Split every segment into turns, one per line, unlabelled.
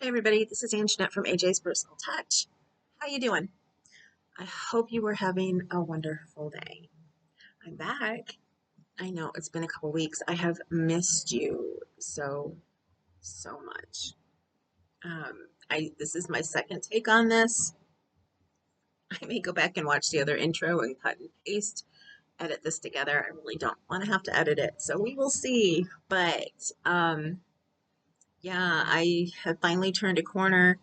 Hey everybody, this is Anjanette from AJ's Personal Touch. How you doing? I hope you were having a wonderful day. I'm back. I know it's been a couple weeks. I have missed you so much. I this is my second take on this. I may go back and watch the other intro and cut and paste, edit this together. I really don't want to have to edit it, so we will see. But yeah, I have finally turned a corner.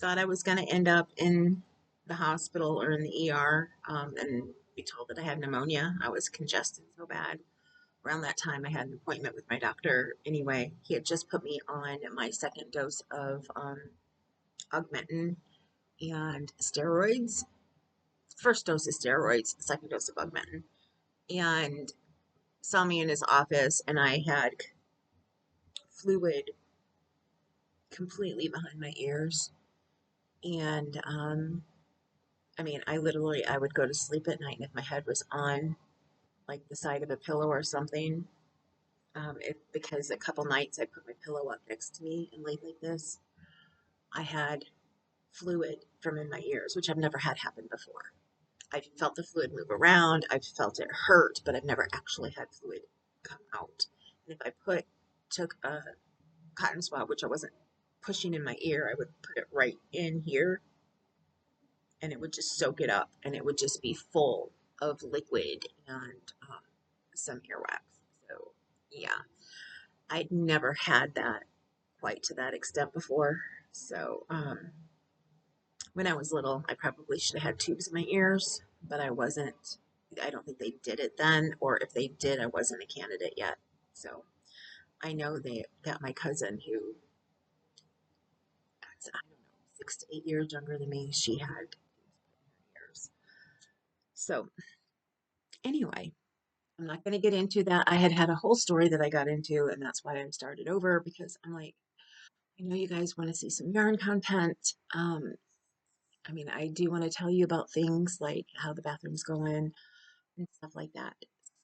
Thought I was going to end up in the hospital or in the ER and be told that I had pneumonia. I was congested so bad. Around that time, I had an appointment with my doctor. Anyway, he had just put me on my second dose of Augmentin and steroids. First dose of steroids, second dose of Augmentin. And saw me in his office, and I had fluid completely behind my ears. And I would go to sleep at night, and if my head was on like the side of a pillow or something, because a couple nights I put my pillow up next to me and laid like this, I had fluid from in my ears, which I've never had happen before. I've felt the fluid move around, I've felt it hurt, but I've never actually had fluid come out. And if I took a cotton swab, which I wasn't pushing in my ear, I would put it right in here and it would just soak it up and it would just be full of liquid and some earwax. So, yeah, I'd never had that quite to that extent before. So, when I was little, I probably should have had tubes in my ears, but I wasn't. I don't think they did it then, or if they did, I wasn't a candidate yet. So, I know they got my cousin who, I don't know, 6 to 8 years younger than me, she had ears. So, anyway, I'm not going to get into that. I had a whole story that I got into, and that's why I started over because I'm like, I know you guys want to see some yarn content. I do want to tell you about things like how the bathroom's going and stuff like that.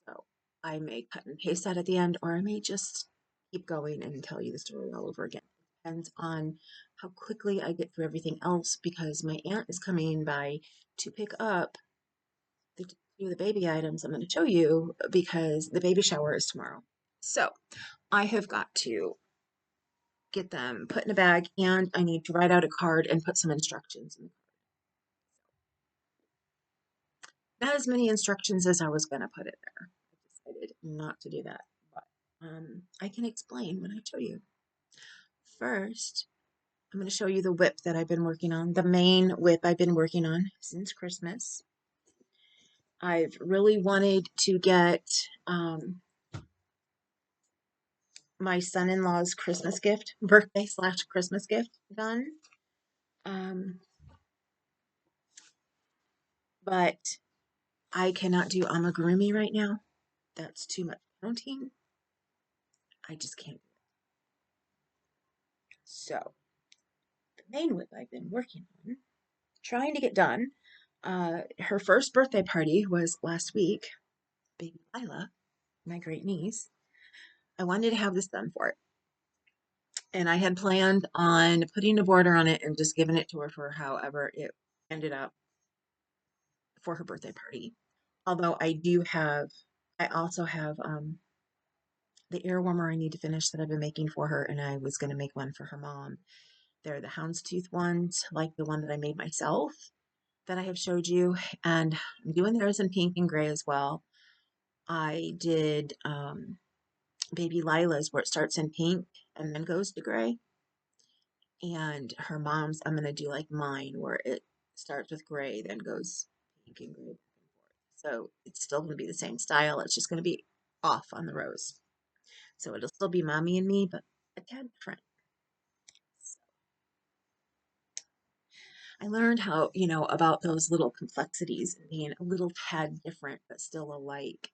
So I may cut and paste that at the end, or I may just keep going and tell you the story all over again. It depends on how quickly I get through everything else because my aunt is coming by to pick up the baby items I'm going to show you because the baby shower is tomorrow. So I have got to get them put in a bag and I need to write out a card and put some instructions in. Not as many instructions as I was going to put it there. I decided not to do that, but I can explain when I show you. First, I'm going to show you the whip that I've been working on, the main whip I've been working on since Christmas. I've really wanted to get my son-in-law's Christmas gift, birthday/Christmas gift done. Um, but I cannot do amigurumi right now. That's too much counting. I just can't. So the main whip I've been working on, trying to get done. Her first birthday party was last week. Baby Lila, my great niece. I wanted to have this done for it. And I had planned on putting a border on it and just giving it to her for however it ended up for her birthday party. Although I also have the ear warmer I need to finish that I've been making for her, and I was going to make one for her mom. They're the houndstooth ones, like the one that I made myself that I have showed you, and I'm doing theirs in pink and gray as well. I did baby Lila's where it starts in pink and then goes to gray, and her mom's I'm going to do like mine where it starts with gray then goes pink and gray. So it's still going to be the same style, it's just going to be off on the rose. So it'll still be mommy and me, but a tad different. I learned how, about those little complexities and being a little tad different, but still alike,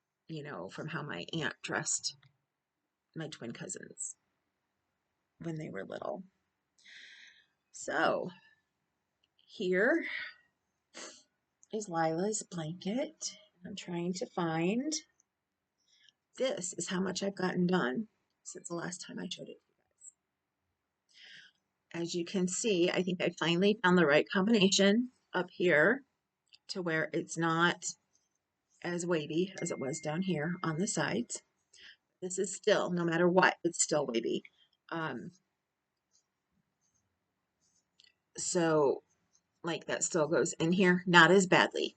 from how my aunt dressed my twin cousins when they were little. So here is Lila's blanket. I'm trying to find, this is how much I've gotten done since the last time I showed it to you guys. as you can see, I think I finally found the right combination up here to where it's not as wavy as it was down here on the sides. This is still, no matter what, it's still wavy. So like that still goes in here, not as badly.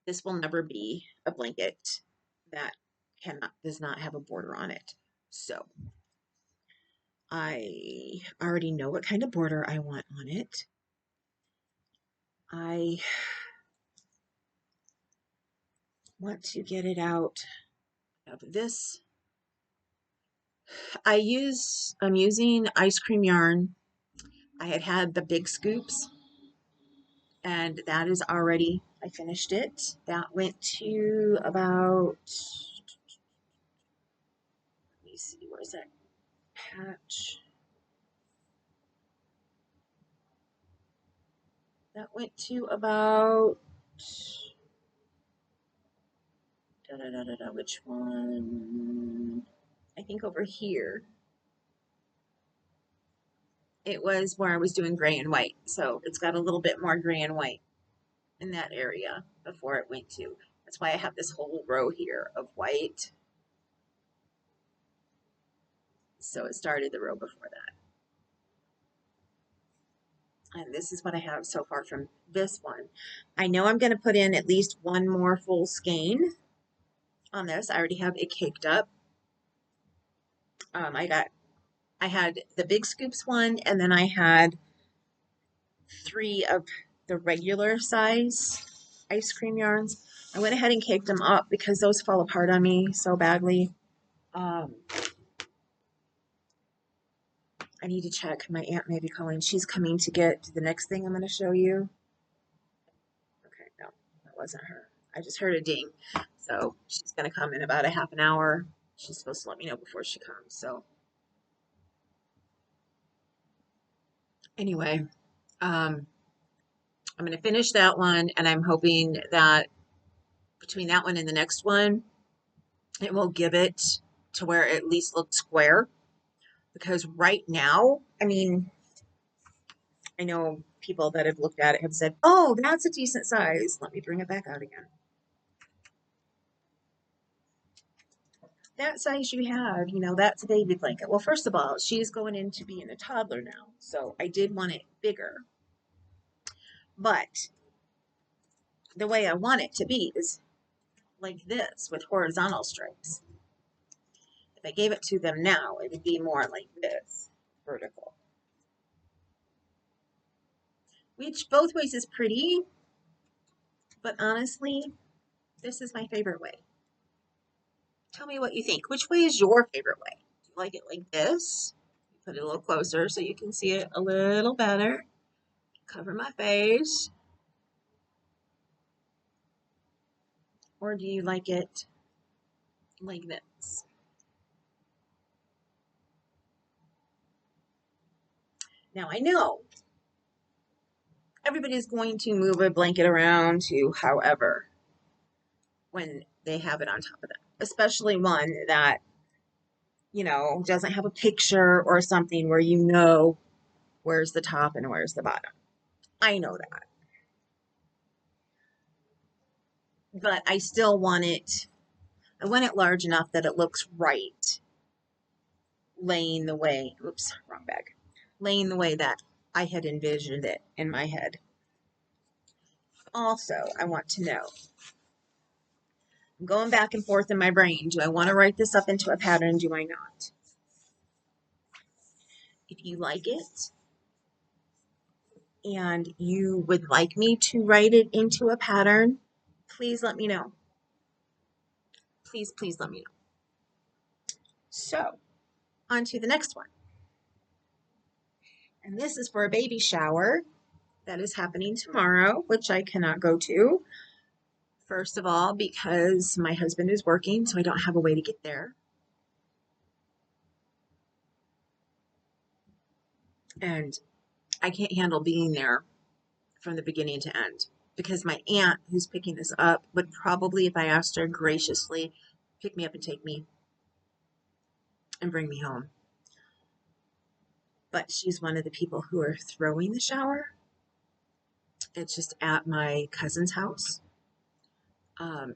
This will never be a blanket that does not have a border on it. So I already know what kind of border I want on it. I want to get it out of this. I'm using ice cream yarn. I had the big scoops, and that is already, I finished it. That went to about, let me see, where's that patch? That went to about, which one? I think over here. It was where I was doing gray and white. So it's got a little bit more gray and white in that area before it went to. That's why I have this whole row here of white. So it started the row before that. And this is what I have so far from this one. I know I'm going to put in at least one more full skein on this. I already have it caked up. I had the big scoops one, and then I had 3 of the regular size ice cream yarns. I went ahead and caked them up because those fall apart on me so badly. I need to check. My aunt may be calling. She's coming to get the next thing I'm going to show you. Okay, no, that wasn't her. I just heard a ding. So she's going to come in about a half an hour. She's supposed to let me know before she comes. So anyway, I'm going to finish that one, and I'm hoping that between that one and the next one, it will give it to where it at least looks square. Because right now, I mean, I know people that have looked at it have said, oh, that's a decent size. Let me bring it back out again. That size you have, you know, that's a baby blanket. Well, first of all, she's going into being a toddler now. So I did want it bigger. But the way I want it to be is like this with horizontal stripes. If I gave it to them now, it would be more like this, vertical. Which both ways is pretty, but honestly, this is my favorite way. Tell me what you think. Which way is your favorite way? Do you like it like this? Put it a little closer so you can see it a little better. Cover my face. Or do you like it like this? Now I know everybody's going to move a blanket around to however when they have it on top of them, especially one that, you know, doesn't have a picture or something where you know where's the top and where's the bottom. I know that. But I still want it, I want it large enough that it looks right, laying the way, oops, wrong bag, laying the way that I had envisioned it in my head. Also, I want to know, I'm going back and forth in my brain. Do I want to write this up into a pattern? Do I not? If you like it and you would like me to write it into a pattern, please let me know. Please, please let me know. So, on to the next one. And this is for a baby shower that is happening tomorrow, which I cannot go to. First of all, because my husband is working, so I don't have a way to get there. And I can't handle being there from the beginning to end because my aunt, who's picking this up, would probably, if I asked her, graciously pick me up and take me and bring me home. but she's one of the people who are throwing the shower. It's just at my cousin's house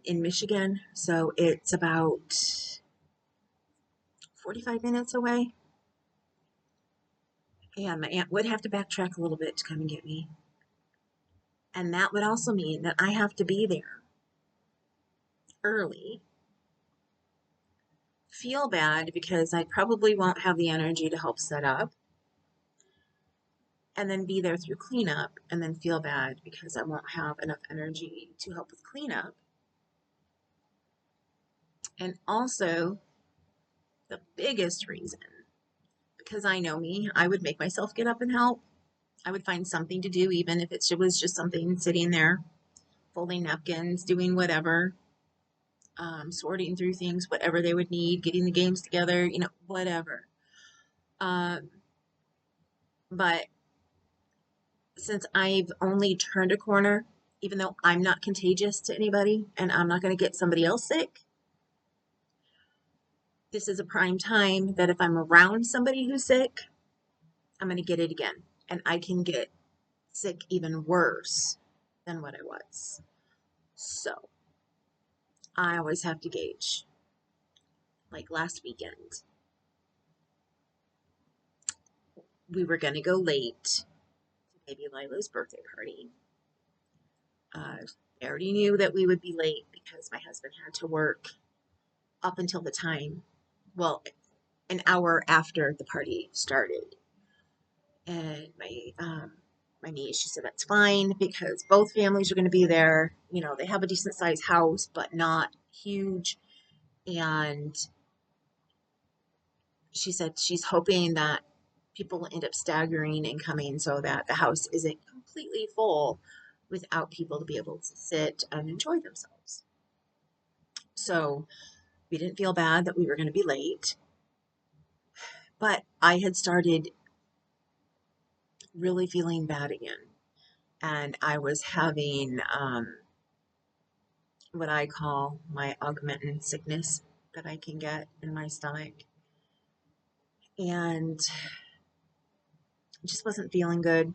in Michigan. So it's about 45 minutes away. And my aunt would have to backtrack a little bit to come and get me. And that would also mean that I have to be there early, feel bad because I probably won't have the energy to help set up, and then be there through cleanup, and then feel bad because I won't have enough energy to help with cleanup. And also, the biggest reason, because I know me, I would make myself get up and help. I would find something to do, even if it was just something sitting there, folding napkins, doing whatever, sorting through things, whatever they would need, getting the games together, whatever. But since I've only turned a corner, even though I'm not contagious to anybody and I'm not going to get somebody else sick, this is a prime time that if I'm around somebody who's sick, I'm going to get it again. And I can get sick even worse than what I was. So I always have to gauge. Like last weekend, we were going to go late to baby Lila's birthday party. I already knew that we would be late because my husband had to work up until the time, well, an hour after the party started. And my niece, she said that's fine because both families are going to be there. They have a decent sized house, but not huge. And she said she's hoping that people will end up staggering and coming so that the house isn't completely full without people to be able to sit and enjoy themselves. So we didn't feel bad that we were going to be late, but I had started really feeling bad again. And I was having what I call my augmentin sickness that I can get in my stomach. And I just wasn't feeling good.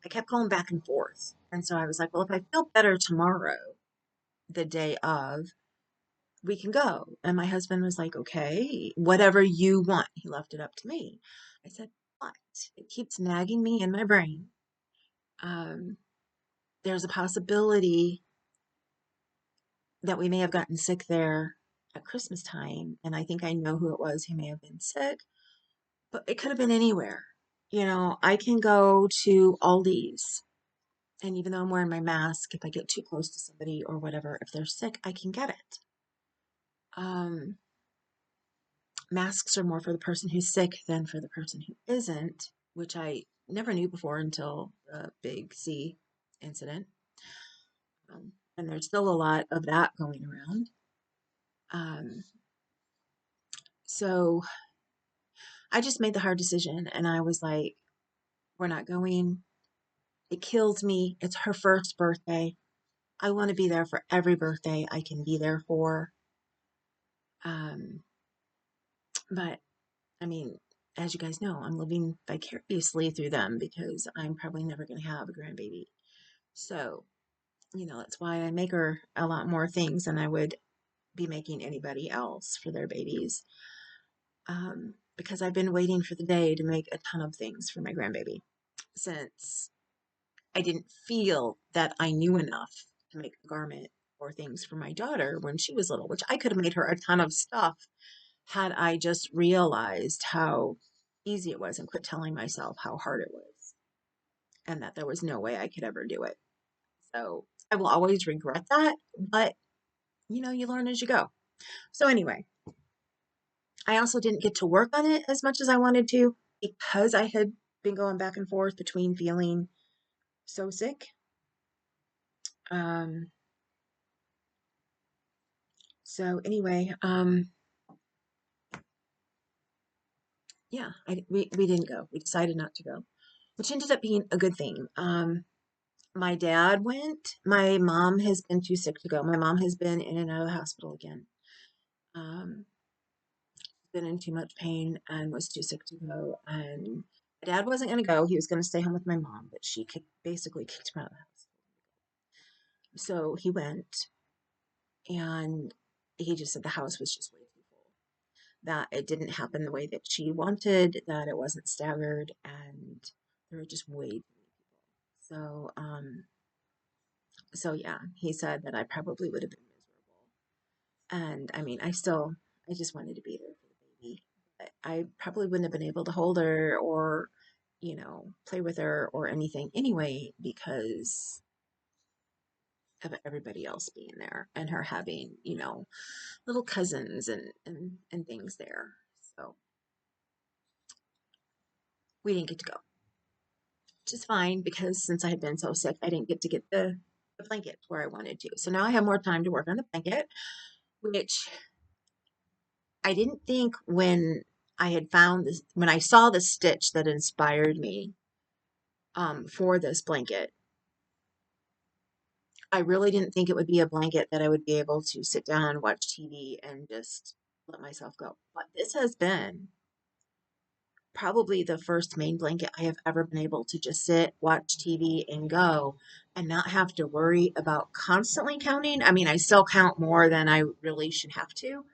I kept going back and forth. And so I was like, well, if I feel better tomorrow, the day of, we can go. And my husband was like, okay, whatever you want. He left it up to me. I said, but it keeps nagging me in my brain. There's a possibility that we may have gotten sick there at Christmas time. And I think I know who it was who may have been sick, but it could have been anywhere. I can go to Aldi's, and even though I'm wearing my mask, if I get too close to somebody or whatever, if they're sick, I can get it. Um, Masks are more for the person who's sick than for the person who isn't, which I never knew before until the big C incident. And there's still a lot of that going around. So I just made the hard decision and I was like, we're not going. It kills me. It's her first birthday. I want to be there for every birthday I can be there for. Um, but I mean, as you guys know, I'm living vicariously through them because I'm probably never going to have a grandbaby. So, that's why I make her a lot more things than I would be making anybody else for their babies. Because I've been waiting for the day to make a ton of things for my grandbaby since I didn't feel that I knew enough to make a garment or things for my daughter when she was little, which I could have made her a ton of stuff had I just realized how easy it was and quit telling myself how hard it was and that there was no way I could ever do it. So I will always regret that, but you learn as you go. So anyway, I also didn't get to work on it as much as I wanted to because I had been going back and forth between feeling so sick. Um, so anyway, yeah, we didn't go. We decided not to go, which ended up being a good thing. My dad went. My mom has been too sick to go. My mom has been in and out of the hospital again. Been been in too much pain and was too sick to go. And my dad wasn't going to go. He was going to stay home with my mom, but she basically kicked him out of the house. So he went, and he just said the house was just way too full. That it didn't happen the way that she wanted, that it wasn't staggered, and there were just way too many people. So yeah, he said that I probably would have been miserable. And I mean, I just wanted to be there for the baby. But I probably wouldn't have been able to hold her or, play with her or anything anyway because of everybody else being there and her having, little cousins and things there. So we didn't get to go, which is fine because since I had been so sick, I didn't get to get the blanket where I wanted to. So now I have more time to work on the blanket, which I didn't think when I had found this, when I saw the stitch that inspired me for this blanket, I really didn't think it would be a blanket that I would be able to sit down, watch TV, and just let myself go. But this has been probably the first main blanket I have ever been able to just sit, watch TV, and go and not have to worry about constantly counting. I mean, I still count more than I really should have to,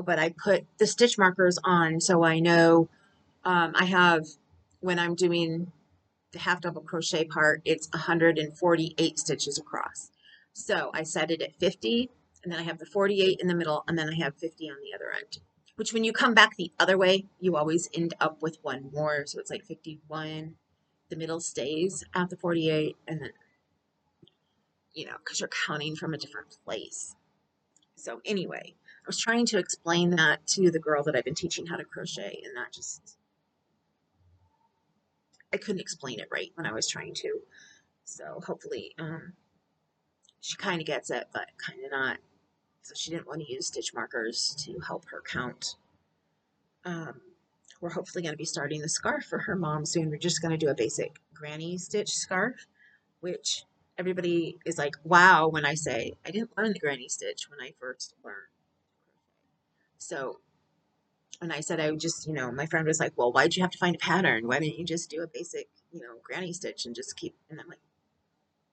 but I put the stitch markers on so I know I have, when I'm doing the half double crochet part, it's 148 stitches across. So I set it at 50, and then I have the 48 in the middle, and then I have 50 on the other end. Which when you come back the other way, you always end up with one more. So it's like 51. The middle stays at the 48, and then, because you're counting from a different place. So anyway, I was trying to explain that to the girl that I've been teaching how to crochet, and I couldn't explain it right when I was trying to. So hopefully, she kind of gets it, but kind of not. So she didn't want to use stitch markers to help her count. Um, we're hopefully going to be starting the scarf for her mom soon. We're just going to do a basic granny stitch scarf, which everybody is like, wow, when I say I didn't learn the granny stitch when I first learned. So, and I said, I would just, my friend was like, well, why'd you have to find a pattern? Why didn't you just do a basic, granny stitch and just keep, and I'm like,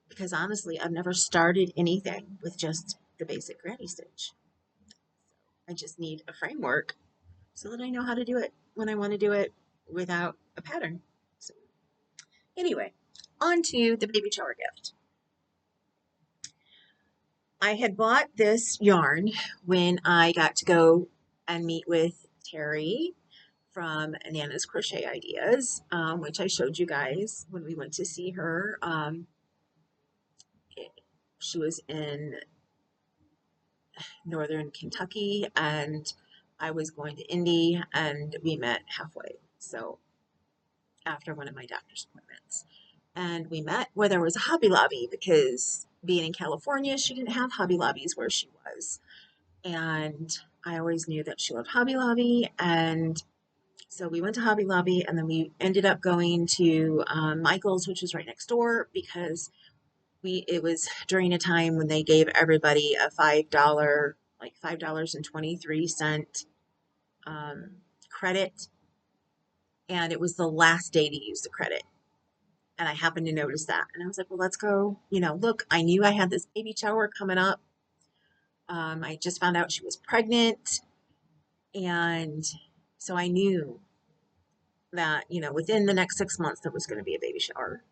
because honestly, I've never started anything with just the basic granny stitch. I just need a framework so that I know how to do it when I want to do it without a pattern. So anyway, on to the baby shower gift. I had bought this yarn when I got to go and meet with Terry from Nana's Crochet Ideas, which I showed you guys when we went to see her. She was in northern Kentucky, and I was going to Indy, and we met halfway. So after one of my doctor's appointments, and we met where there was a Hobby Lobby because being in California, she didn't have Hobby Lobbies where she was, and I always knew that she loved Hobby Lobby, and so we went to Hobby Lobby, and then we ended up going to Michael's, which was right next door, because it was during a time when they gave everybody a $5, like $5.23 credit, and it was the last day to use the credit. And I happened to notice that, and I was like, well, let's go. Look, I knew I had this baby shower coming up. I just found out she was pregnant, and so I knew that within the next 6 months there was going to be a baby shower.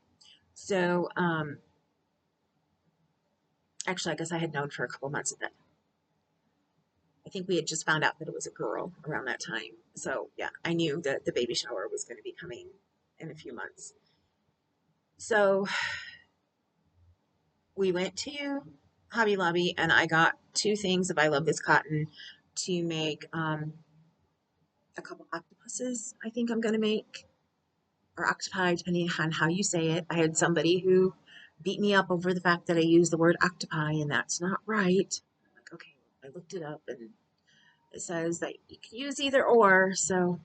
So actually, I guess I had known for a couple months of that. I think we had just found out that it was a girl around that time. So yeah, I knew that the baby shower was going to be coming in a few months. So we went to Hobby Lobby, and I got two things of I Love This Cotton to make a couple octopuses. I think I'm going to make, or octopi, depending on how you say it. I had somebody who beat me up over the fact that I used the word octopi, and that's not right. I'm like, okay, I looked it up, and it says that you can use either or, so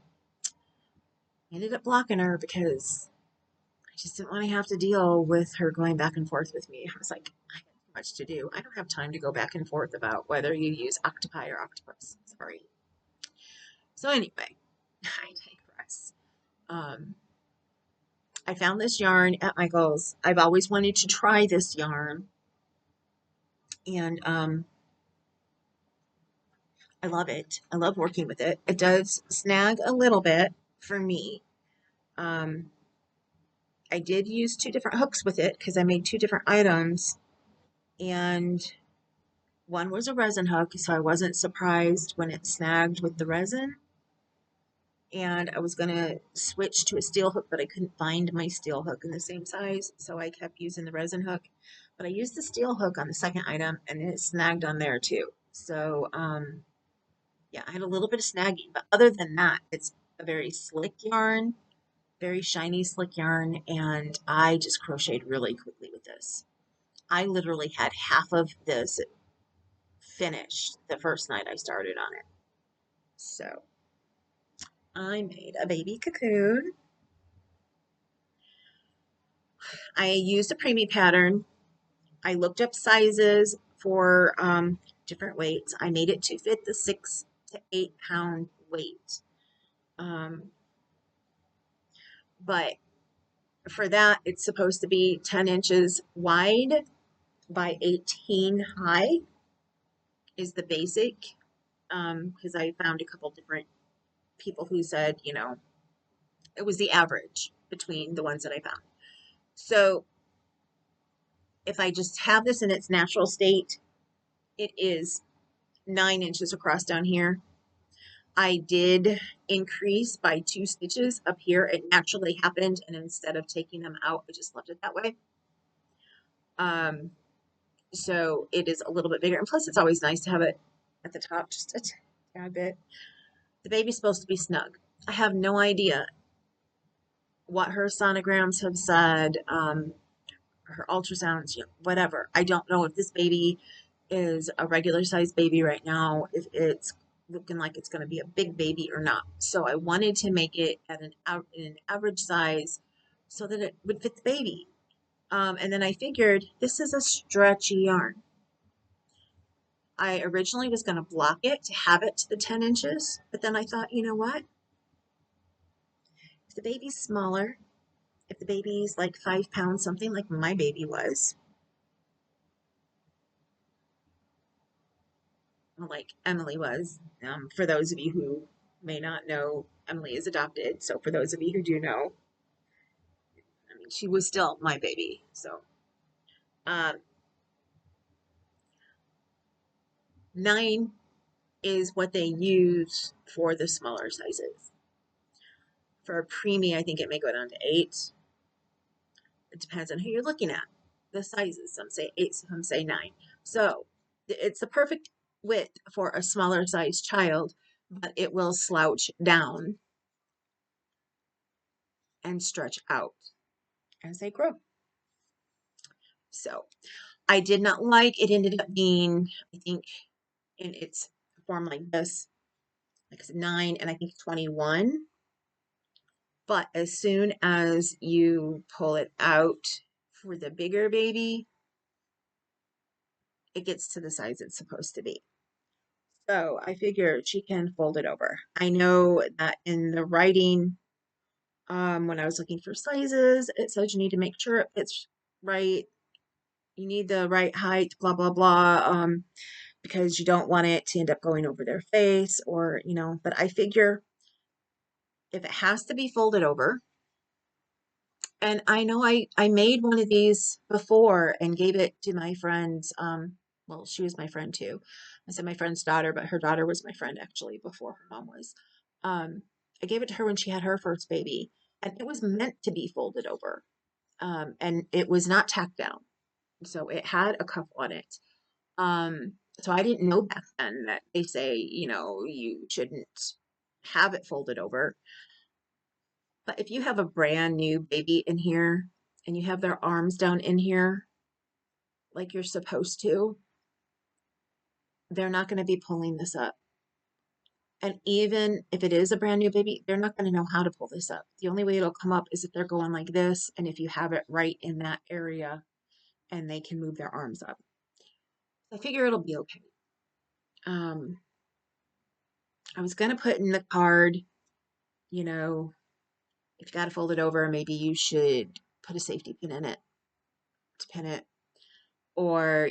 I ended up blocking her because I just didn't want to have to deal with her going back and forth with me. I was like, I have too much to do. I don't have time to go back and forth about whether you use octopi or octopus. Sorry. So anyway, I digress. I found this yarn at Michael's. I've always wanted to try this yarn, and I love it. I love working with it. It does snag a little bit for me. Um, I did use two different hooks with it because I made two different items, and one was a resin hook, so I wasn't surprised when it snagged with the resin. And I was going to switch to a steel hook, but I couldn't find my steel hook in the same size, so I kept using the resin hook. But I used the steel hook on the second item, and it snagged on there too. So, yeah, I had a little bit of snagging, but other than that, it's a very slick yarn, very shiny, slick yarn, and I just crocheted really quickly with this. I literally had half of this finished the first night I started on it. So I made a baby cocoon. I used a preemie pattern. I looked up sizes for different weights. I made it to fit the 6 to 8 pound weight. Um, but for that, it's supposed to be 10 inches wide by 18 high is the basic. Because I found a couple different people who said, it was the average between the ones that I found. So if I just have this in its natural state, it is 9 inches across down here. I did increase by 2 stitches up here. It naturally happened, and instead of taking them out, I just left it that way. So it is a little bit bigger, and plus it's always nice to have it at the top just a tad bit. The baby's supposed to be snug. I have no idea what her sonograms have said, her ultrasounds, whatever. I don't know if this baby is a regular sized baby right now, if it's looking like it's going to be a big baby or not. So I wanted to make it at an average size so that it would fit the baby. And then I figured this is a stretchy yarn. I originally was going to block it to have it to the 10 inches, but then I thought, you know what? If the baby's smaller, if the baby's like 5 pounds, something like my baby was, like Emily was, for those of you who may not know, Emily is adopted. So for those of you who do know, I mean, she was still my baby. So, um, 9 is what they use for the smaller sizes. For a preemie, I think it may go down to 8. It depends on who you're looking at. The sizes, some say 8, some say 9. So it's the perfect width for a smaller size child, but it will slouch down and stretch out as they grow. So I did not like it. Ended up being, I think, in its form like this, like I said, 9 and I think 21. But as soon as you pull it out for the bigger baby, it gets to the size it's supposed to be. So I figured she can fold it over. I know that in the writing, when I was looking for sizes, it says you need to make sure it fits right. You need the right height, blah, blah, blah, because you don't want it to end up going over their face or, but I figure if it has to be folded over, and I know I made one of these before and gave it to my friend's, well, she was my friend too. I said my friend's daughter, but her daughter was my friend actually before her mom was. I gave it to her when she had her first baby, and it was meant to be folded over. And it was not tacked down. So it had a cuff on it. So I didn't know back then that they say, you shouldn't have it folded over. But if you have a brand new baby in here and you have their arms down in here like you're supposed to, they're not going to be pulling this up. And even if it is a brand new baby, they're not going to know how to pull this up. The only way it'll come up is if they're going like this, and if you have it right in that area and they can move their arms up. I figure it'll be okay. Um, I was going to put in the card, you know, if you got to fold it over, maybe you should put a safety pin in it to pin it. Or,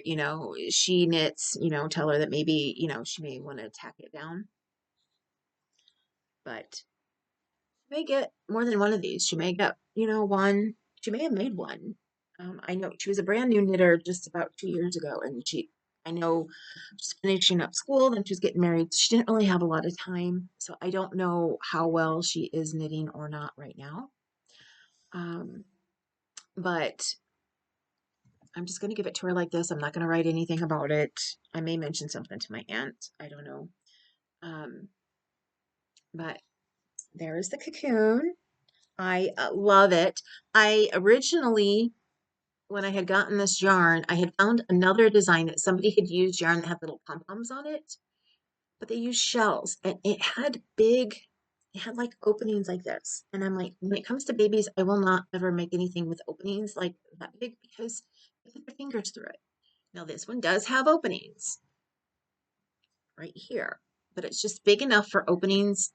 she knits, tell her that maybe, she may want to tack it down. But she may get more than one of these. She may get, one. She may have made one. I know she was a brand new knitter just about 2 years ago, and I know she's finishing up school, then she was getting married. She didn't really have a lot of time, so I don't know how well she is knitting or not right now. But I'm just going to give it to her like this. I'm not going to write anything about it. I may mention something to my aunt. I don't know. Um, but there is the cocoon. I love it. I originally, when I had gotten this yarn, I had found another design that somebody had used yarn that had little pom-poms on it, but they used shells and it had like openings like this. And I'm like, when it comes to babies, I will not ever make anything with openings like that big because they put their fingers through it. Now this one does have openings right here, but it's just big enough for openings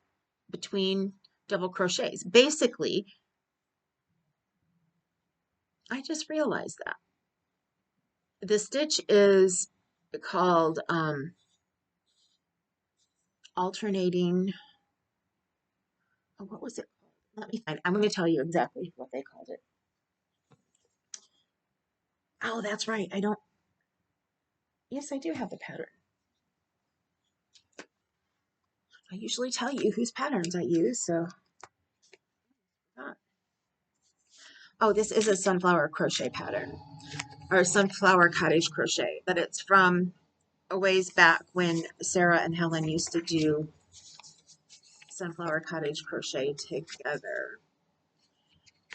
between double crochets. Basically, I just realized that the stitch is called alternating. Oh, what was it called? Let me find. I'm going to tell you exactly what they called it. Oh, that's right. I don't. Yes, I do have the pattern. I usually tell you whose patterns I use, so. Oh, this is a sunflower crochet pattern, or sunflower cottage crochet, but it's from a ways back when Sarah and Helen used to do sunflower cottage crochet together.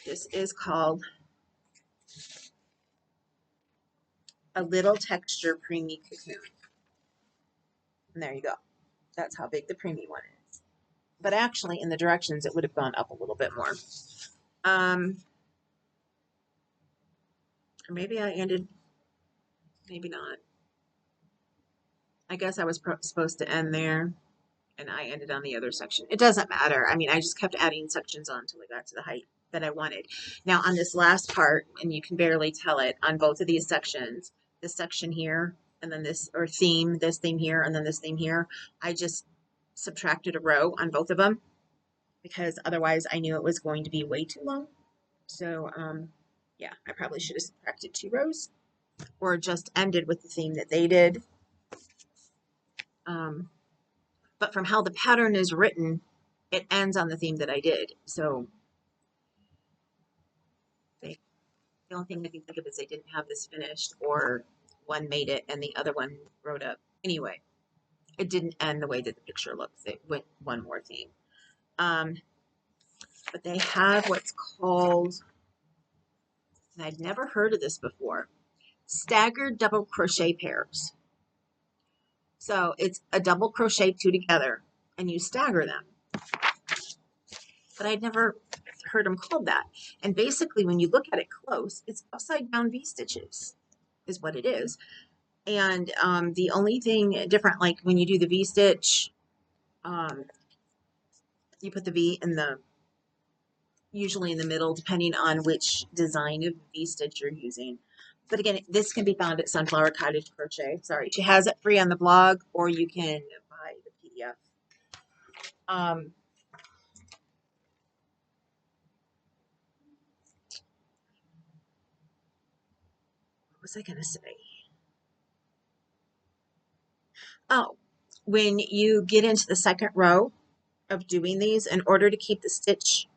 This is called a little texture preemie cocoon. And there you go. That's how big the preemie one is. But actually, in the directions, it would have gone up a little bit more. Or maybe I ended, maybe not. I guess I was supposed to end there, and I ended on the other section. It doesn't matter. I mean, I just kept adding sections on until I got to the height that I wanted. Now, on this last part, and you can barely tell it, on both of these sections, this section here, and then this, or theme, this theme here, and then this theme here, I just subtracted a row on both of them because otherwise I knew it was going to be way too long. So, yeah, I probably should have subtracted 2 rows or just ended with the theme that they did. But from how the pattern is written, it ends on the theme that I did. So the only thing I can think of is they didn't have this finished, or one made it and the other one wrote up. Anyway, it didn't end the way that the picture looks. It went one more theme. But they have what's called, and I'd never heard of this before, staggered double crochet pairs. So it's a double crochet 2 together and you stagger them. But I'd never heard them called that. And basically, when you look at it close, it's upside down V stitches is what it is. And the only thing different, like when you do the V stitch, you put the V in usually in the middle, depending on which design of V stitch you're using. But again, this can be found at Sunflower Cottage Crochet. Sorry, she has it free on the blog, or you can buy the PDF. What was I going to say? Oh, when you get into the second row of doing these, in order to keep the stitch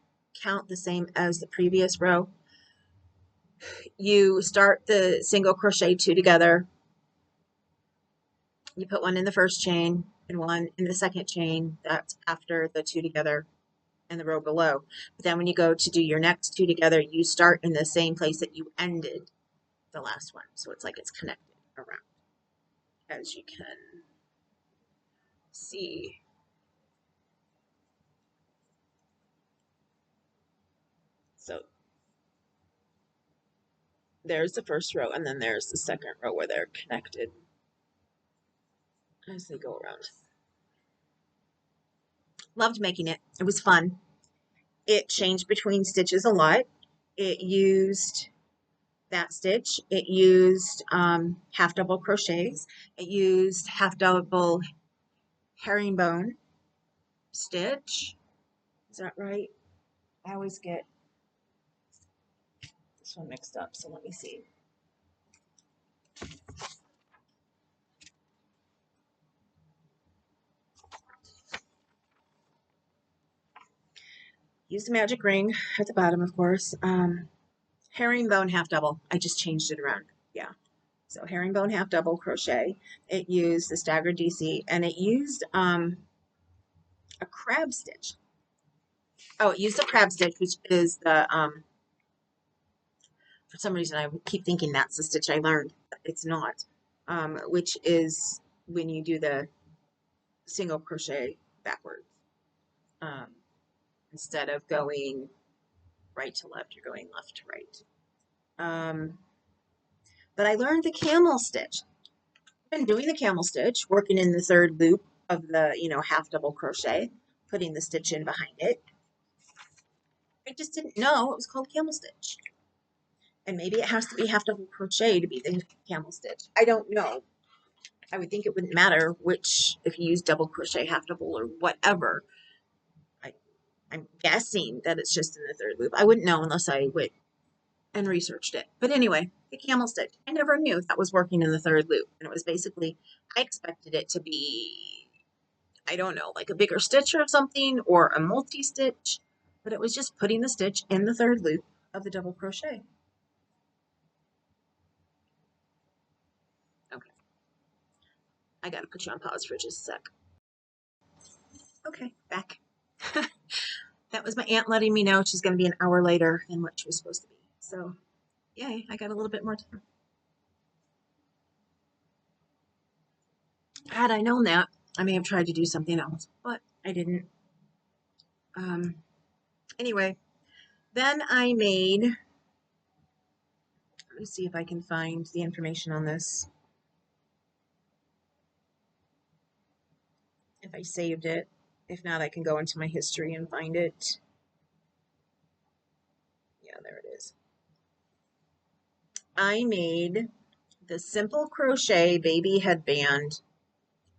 count the same as the previous row, you start the single crochet 2 together. You put one in the first chain and one in the second chain. That's after the 2 together in the row below. But then when you go to do your next 2 together, you start in the same place that you ended the last one. So it's like it's connected around, as you can see. So there's the first row, and then there's the second row where they're connected as they go around. Loved making it. It was fun. It changed between stitches a lot. It used that stitch. It used half double crochets. It used half double herringbone stitch. Is that right? I always get this one mixed up, so let me see. Use the magic ring at the bottom, of course. Herringbone half double. I just changed it around. Yeah. So herringbone half double crochet. It used the staggered DC, and it used a crab stitch. Oh, it used a crab stitch, which is the for some reason I keep thinking that's the stitch I learned. It's not. Which is when you do the single crochet backwards. Um, Instead of going right to left, you're going left to right. But I learned the camel stitch. I've been doing the camel stitch, working in the third loop of the, half double crochet, putting the stitch in behind it. I just didn't know it was called camel stitch. And maybe it has to be half double crochet to be the camel stitch. I don't know. I would think it wouldn't matter which, if you use double crochet, half double, or whatever. I'm guessing that it's just in the third loop. I wouldn't know unless I went and researched it. But anyway, the camel stitch. I never knew that was working in the third loop. And it was basically, I expected it to be, I don't know, like a bigger stitch or something, or a multi-stitch. But it was just putting the stitch in the third loop of the double crochet. Okay. I gotta put you on pause for just a sec. Okay, back. That was my aunt letting me know she's going to be an hour later than what she was supposed to be. So, yay, I got a little bit more time. Had I known that, I may have tried to do something else, but I didn't. Um, anyway, then I made, let me see if I can find the information on this. If I saved it. If not, I can go into my history and find it. Yeah, there it is. I made the Simple Crochet Baby Headband.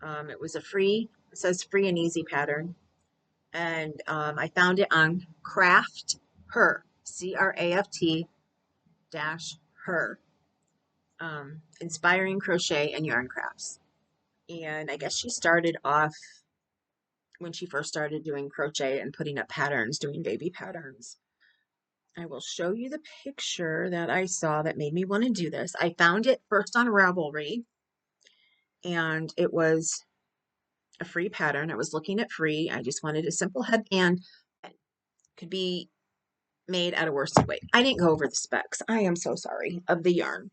It was a free, it says free and easy pattern. And I found it on Craft Her, CRAFT dash her, Inspiring Crochet and Yarn Crafts. And I guess she started off when she first started doing crochet and putting up patterns, doing baby patterns. I will show you the picture that I saw that made me want to do this. I found it first on Ravelry, and it was a free pattern. I was looking at free. I just wanted a simple headband that could be made out of worsted weight. I didn't go over the specs. I am so sorry of the yarn.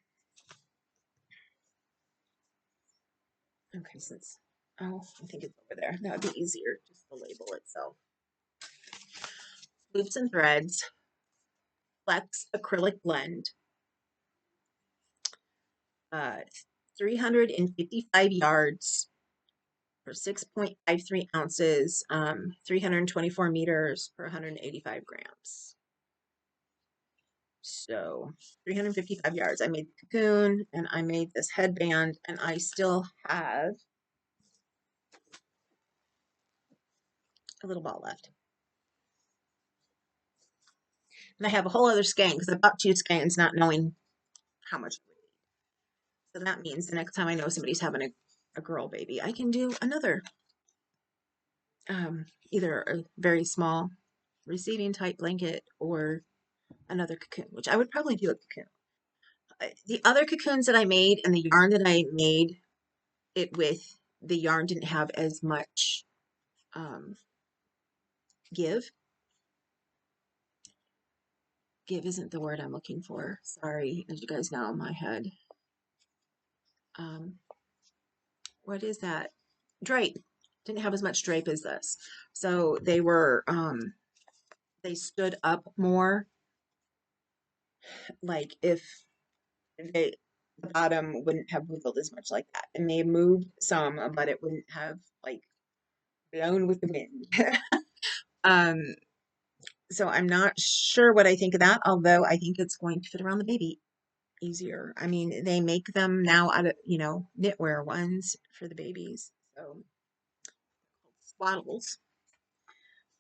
Okay, since, oh, I think it's over there. That would be easier, just the label itself. Loops and threads, flex acrylic blend, 355 yards for 6.53 ounces, 324 meters per 185 grams. So 355 yards. I made the cocoon and I made this headband, and I still have a little ball left. And I have a whole other skein because I bought 2 skeins not knowing how much it would be. So that means the next time I know somebody's having a girl baby, I can do another, either a very small receiving type blanket or another cocoon, which I would probably do a cocoon. The other cocoons that I made and the yarn that I made it with, the yarn didn't have as much give. Give isn't the word I'm looking for. Sorry, as you guys know, my head. What is that? Drape. Didn't have as much drape as this. So they were, they stood up more. Like if they, the bottom wouldn't have wiggled as much like that. It may have moved some, but it wouldn't have like blown with the wind. um, so I'm not sure what I think of that, although I think it's going to fit around the baby easier. I mean, they make them now out of, knitwear ones for the babies. So swaddles.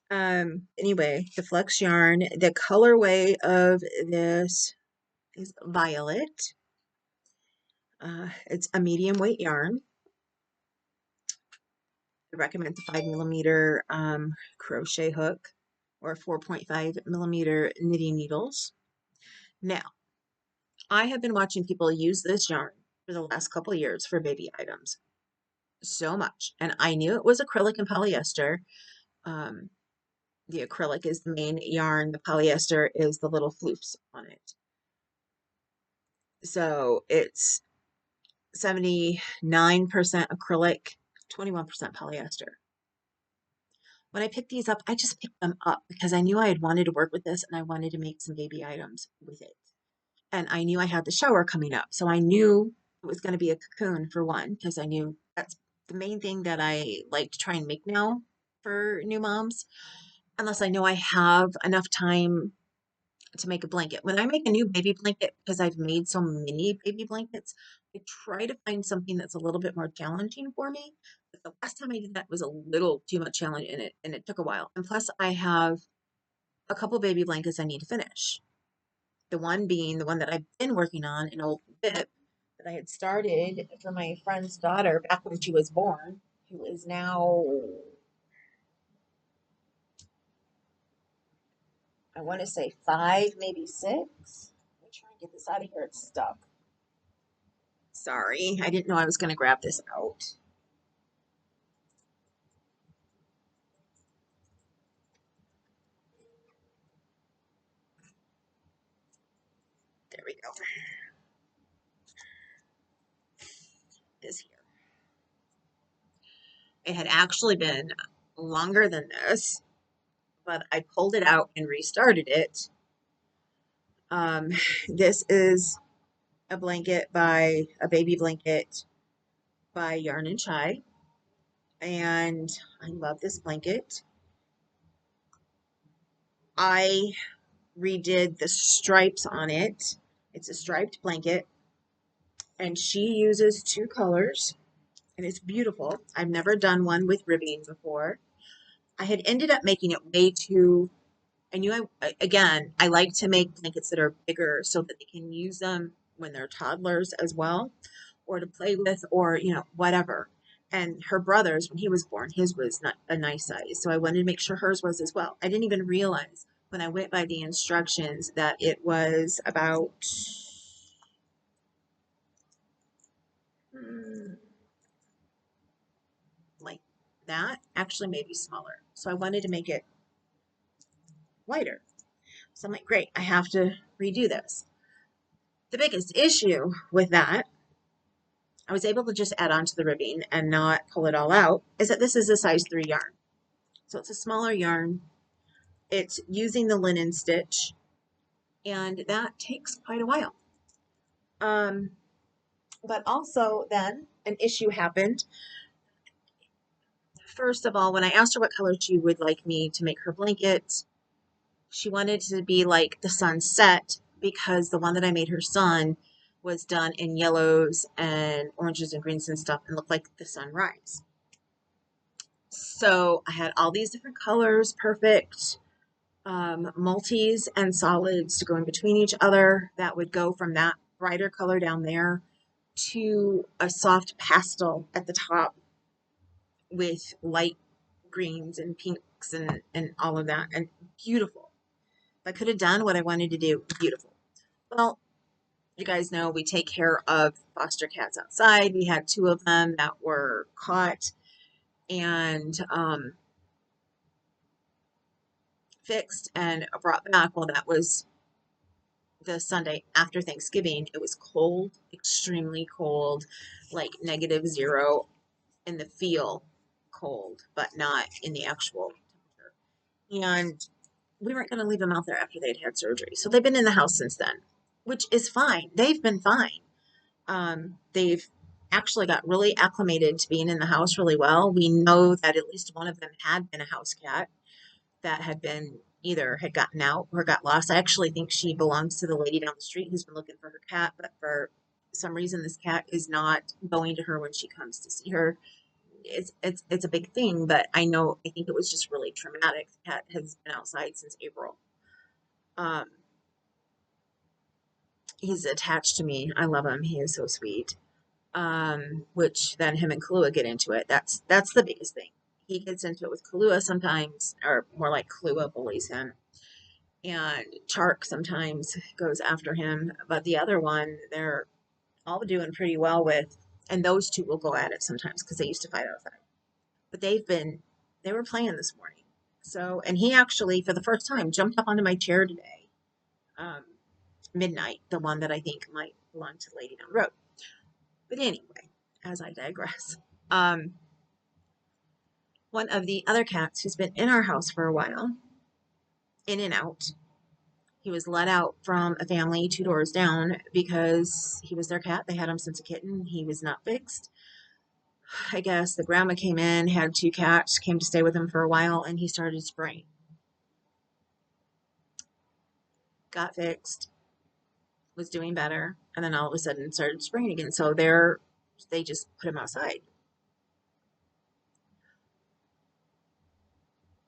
Anyway, the flex yarn, the colorway of this is violet. It's a medium weight yarn. I recommend the 5 millimeter crochet hook or 4.5 millimeter knitting needles. Now, I have been watching people use this yarn for the last couple of years for baby items so much, and I knew it was acrylic and polyester. Um, the acrylic is the main yarn, the polyester is the little floofs on it. So it's 79% acrylic, 21% polyester. When I picked these up, I just picked them up because I knew I had wanted to work with this and I wanted to make some baby items with it. And I knew I had the shower coming up. So I knew it was going to be a cocoon for one, because I knew that's the main thing that I like to try and make now for new moms, unless I know I have enough time to make a blanket. When I make a new baby blanket, because I've made so many baby blankets, I try to find something that's a little bit more challenging for me. But the last time I did that was a little too much challenge in it, and it took a while. And plus, I have a couple baby blankets I need to finish. The one being the one that I've been working on, an old bib that I had started for my friend's daughter back when she was born, who is now, I want to say 5, maybe 6. Let me try and get this out of here. It's stuck. Sorry, I didn't know I was going to grab this out. There we go. Is here. It had actually been longer than this, but I pulled it out and restarted it. This is a baby blanket by Yarn and Chai, and I love this blanket. I redid the stripes on it. It's a striped blanket, and she uses 2 colors, and it's beautiful. I've never done one with ribbing before. I had ended up making it way too. I knew again, I like to make blankets that are bigger so that they can use them when they're toddlers as well, or to play with, or, whatever. And her brother's, when he was born, his was not a nice size. So I wanted to make sure hers was as well. I didn't even realize when I went by the instructions that it was about like that, actually maybe smaller. So I wanted to make it wider. So I'm like, great, I have to redo this. The biggest issue with that, I was able to just add on to the ribbing and not pull it all out, is that this is a size 3 yarn. So it's a smaller yarn. It's using the linen stitch, and that takes quite a while. But also then an issue happened. First of all, when I asked her what color she would like me to make her blanket, she wanted to be like the sunset, because the one that I made her son was done in yellows and oranges and greens and stuff and looked like the sunrise. So I had all these different colors, perfect multis and solids to go in between each other that would go from that brighter color down there to a soft pastel at the top with light greens and pinks and all of that, and beautiful. If I could have done what I wanted to do, beautiful. Well, you guys know we take care of foster cats outside. We had 2 of them that were caught and fixed and brought back. Well, that was the Sunday after Thanksgiving. It was cold, extremely cold, like -0 in the feel cold, but not in the actual temperature. And we weren't going to leave them out there after they'd had surgery. So they've been in the house since then, which is fine. They've been fine. They've actually got really acclimated to being in the house really well. We know that at least one of them had been a house cat that had been either had gotten out or got lost. I actually think she belongs to the lady down the street who's been looking for her cat, but for some reason this cat is not going to her when she comes to see her. It's a big thing, but I think it was just really traumatic. The cat has been outside since April. Um, he's attached to me. I love him. He is so sweet. Which then him and Kahlua get into it. That's the biggest thing. He gets into it with Kahlua sometimes, or more like Kahlua bullies him, and Chark sometimes goes after him. But the other one, they're all doing pretty well with, and those two will go at it sometimes because they used to fight outside. But they were playing this morning. So, and he actually, for the first time, jumped up onto my chair today, um, midnight, the one that I think might belong to the lady down the road. But anyway, as I digress. One of the other cats who's been in our house for a while, in and out, he was let out from a family 2 doors down because he was their cat. They had him since a kitten. He was not fixed. I guess the grandma came in, had 2 cats, came to stay with him for a while, and he started spraying. Got fixed, was doing better, and then all of a sudden started spraying again. So they just put him outside.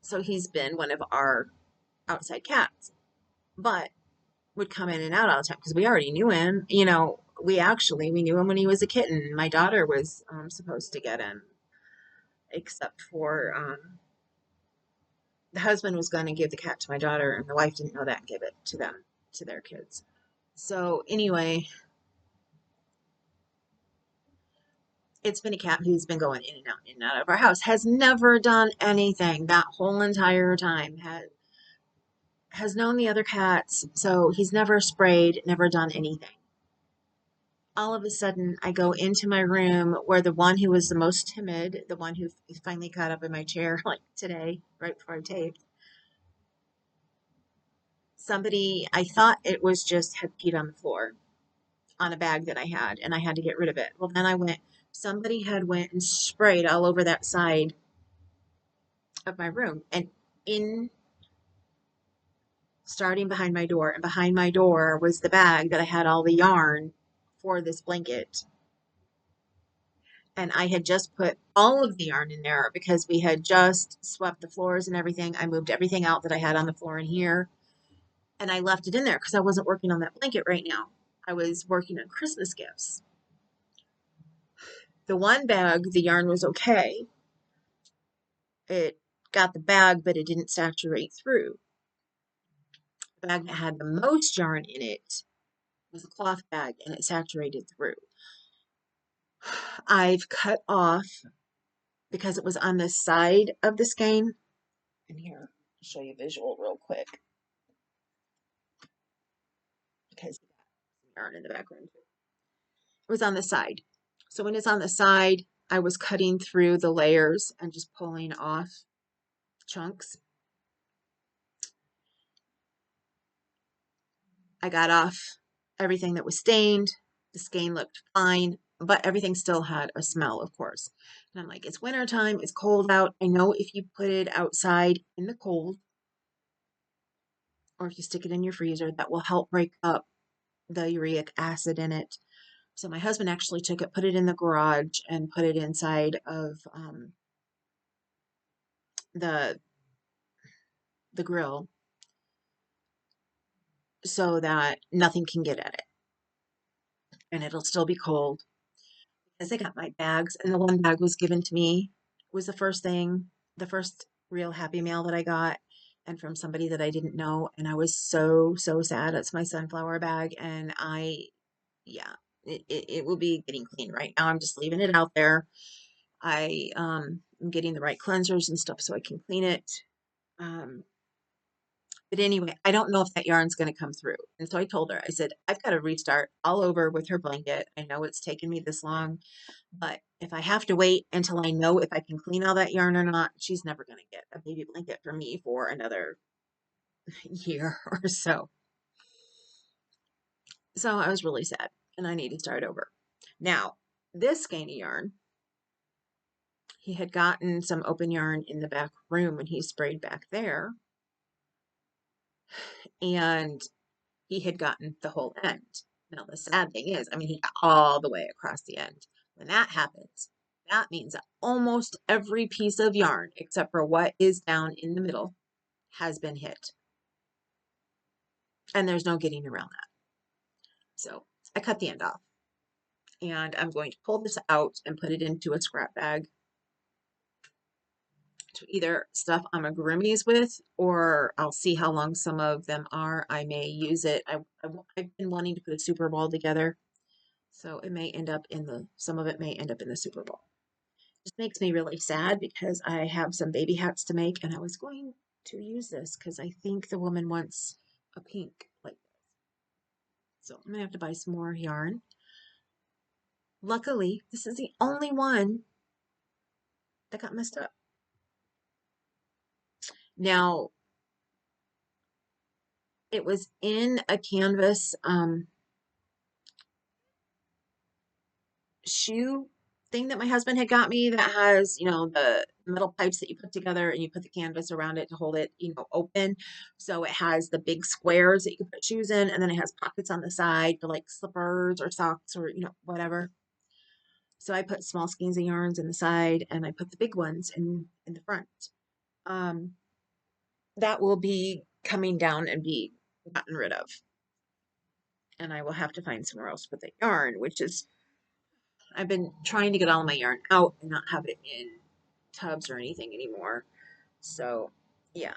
So he's been one of our outside cats, but would come in and out all the time because we already knew him. We knew him when he was a kitten. My daughter was supposed to get him, except for the husband was going to give the cat to my daughter, and the wife didn't know that and give it to them, to their kids. So anyway, it's been a cat who's been going in and out of our house, has never done anything that whole entire time, has known the other cats, so he's never sprayed, never done anything. All of a sudden, I go into my room where the one who was the most timid, the one who finally got up in my chair, like today, right before I taped, somebody, I thought it was just had peed on the floor on a bag that I had, and I had to get rid of it. Well, then somebody had went and sprayed all over that side of my room, and in starting behind my door, and behind my door was the bag that I had all the yarn for this blanket. And I had just put all of the yarn in there because we had just swept the floors and everything. I moved everything out that I had on the floor in here, and I left it in there because I wasn't working on that blanket right now. I was working on Christmas gifts. The one bag, the yarn was okay. It got the bag, but it didn't saturate through. The bag that had the most yarn in it was a cloth bag, and it saturated through. I've cut off, because it was on the side of the skein. And here, I'll show you a visual real quick, because you got some yarn in the background. It was on the side. So when it's on the side, I was cutting through the layers and just pulling off chunks. I got off everything that was stained. The skein looked fine, but everything still had a smell, of course. And I'm like, it's wintertime, it's cold out. I know if you put it outside in the cold, or if you stick it in your freezer, that will help break up the uric acid in it. So my husband actually took it, put it in the garage, and put it inside of the grill so that nothing can get at it, and it'll still be cold. As I got my bags, and the one bag was given to me, was the first real Happy Mail that I got, and from somebody that I didn't know, and I was so sad. It's my sunflower bag, and yeah, it will be getting clean right now. I'm just leaving it out there. I'm getting the right cleansers and stuff so I can clean it. But anyway, I don't know if that yarn's going to come through. And so I told her, I said, I've got to restart all over with her blanket. I know it's taken me this long, but if I have to wait until I know if I can clean all that yarn or not, she's never going to get a baby blanket from me for another year or so. So I was really sad, and I need to start over. Now, This skein of yarn, he had gotten some open yarn in the back room when he sprayed back there, and he had gotten the whole end. Now, the sad thing is, I mean, he got all the way across the end. When that happens, that means that almost every piece of yarn, except for what is down in the middle, has been hit. And there's no getting around that. So I cut the end off. And I'm going to pull this out and put it into a scrap bag to either stuff amigurumis with, or I'll see how long some of them are. I may use it. I've been wanting to put a super ball together, so it may end up in some of it may end up in the super ball. It just makes me really sad because I have some baby hats to make, and I was going to use this because I think the woman wants a pink like this. So I'm gonna have to buy some more yarn. Luckily, this is the only one that got messed up. Now, it was in a canvas shoe thing that my husband had got me that has, you know, the metal pipes that you put together and you put the canvas around it to hold it, you know, open. So it has the big squares that you can put shoes in, and then it has pockets on the side for like slippers or socks or, you know, whatever. So I put small skeins of yarns in the side and I put the big ones in the front. Um, that will be coming down and be gotten rid of. And I will have to find somewhere else to put the yarn, which is, I've been trying to get all my yarn out and not have it in tubs or anything anymore. So yeah,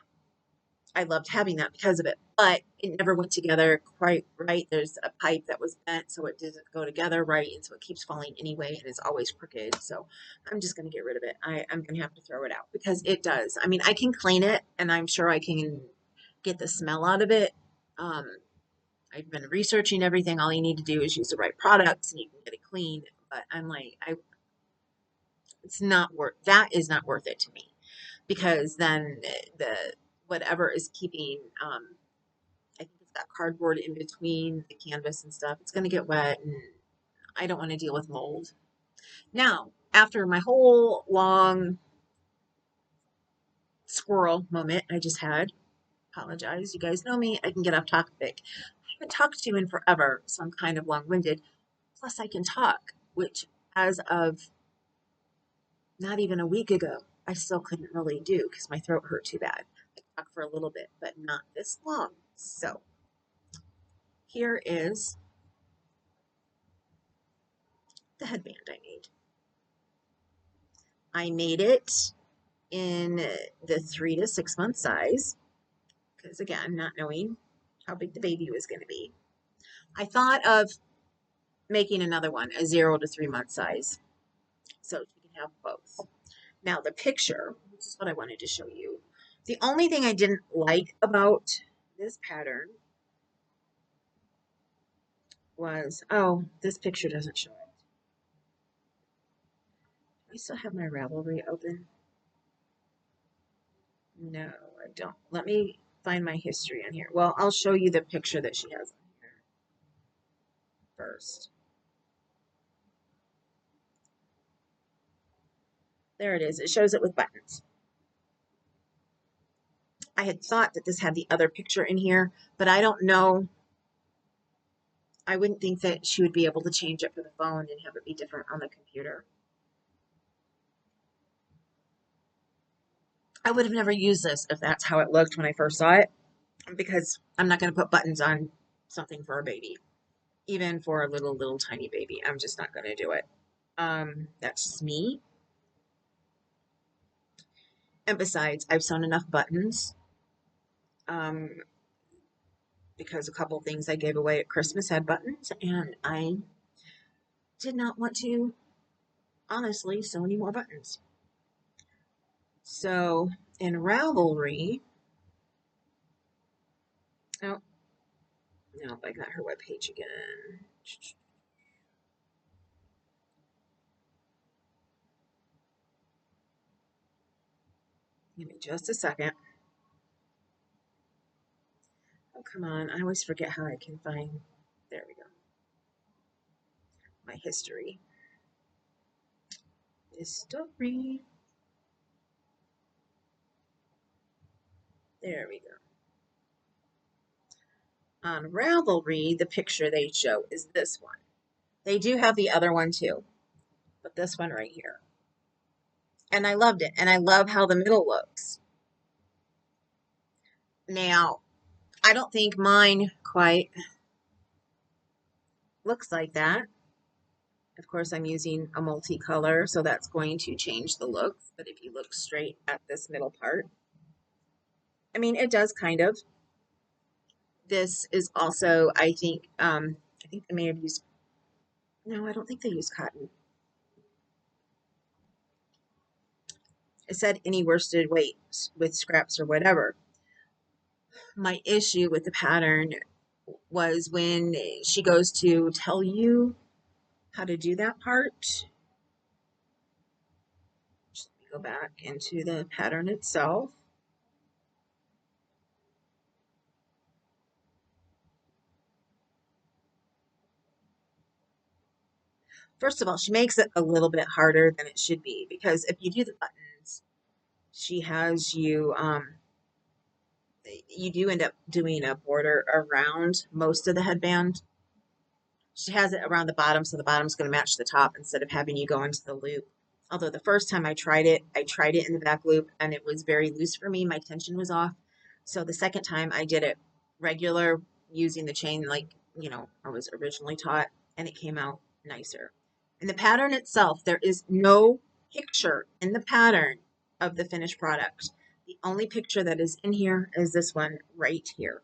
I loved having that because of it, but it never went together quite right. There's a pipe that was bent, so it doesn't go together right, and so it keeps falling anyway, and it's always crooked. So I'm just going to get rid of it. I'm going to have to throw it out because it does. I mean, I can clean it, and I'm sure I can get the smell out of it. Um, I've been researching everything. All you need to do is use the right products, and you can get it clean. But I'm like, it's not worth. That is not worth it to me, because then the whatever is keeping I think it's got cardboard in between the canvas and stuff. It's going to get wet, and I don't want to deal with mold. Now, after my whole long squirrel moment I just had, apologize. You guys know me. I can get off topic. I haven't talked to you in forever, so I'm kind of long-winded. Plus, I can talk, which as of not even a week ago, I still couldn't really do because my throat hurt too bad. I could talk for a little bit, but not this long. So here is the headband I made. I made it in the 3 to 6 month size because, again, not knowing how big the baby was going to be. I thought of making another one, a 0 to 3 month size, so you can have both. Now, the picture, which is what I wanted to show you. The only thing I didn't like about this pattern was, oh, this picture doesn't show it. Do I still have my Ravelry open? No, I don't. Let me find my history on here. Well, I'll show you the picture that she has on here first. There it is. It shows it with buttons. I had thought that this had the other picture in here, but I don't know. I wouldn't think that she would be able to change it for the phone and have it be different on the computer. I would have never used this if that's how it looked when I first saw it, because I'm not going to put buttons on something for a baby, even for a little tiny baby. I'm just not going to do it. That's just me. And besides, I've sewn enough buttons because a couple things I gave away at Christmas had buttons, and I did not want to, honestly, sew any more buttons. So in Ravelry, oh, no, I got her webpage again. Give me just a second. Oh, come on. I always forget how I can find. There we go. My history. Story. There we go. On Ravelry, the picture they show is this one. They do have the other one too, but this one right here. And I loved it. And I love how the middle looks. Now, I don't think mine quite looks like that. Of course, I'm using a multicolor, so that's going to change the looks. But if you look straight at this middle part, I mean, it does kind of. This is also, I think they may have used, no, I don't think they used cotton. It said any worsted weight with scraps or whatever. My issue with the pattern was when she goes to tell you how to do that part. Just go back into the pattern itself. First of all, she makes it a little bit harder than it should be because if you do the buttons, she has you, you do end up doing a border around most of the headband. She has it around the bottom, so the bottom's going to match the top instead of having you go into the loop. Although the first time I tried it in the back loop and it was very loose for me. My tension was off. So the second time I did it regular using the chain like, I was originally taught, and it came out nicer. In the pattern itself, there is no picture in the pattern of the finished product. The only picture that is in here is this one right here,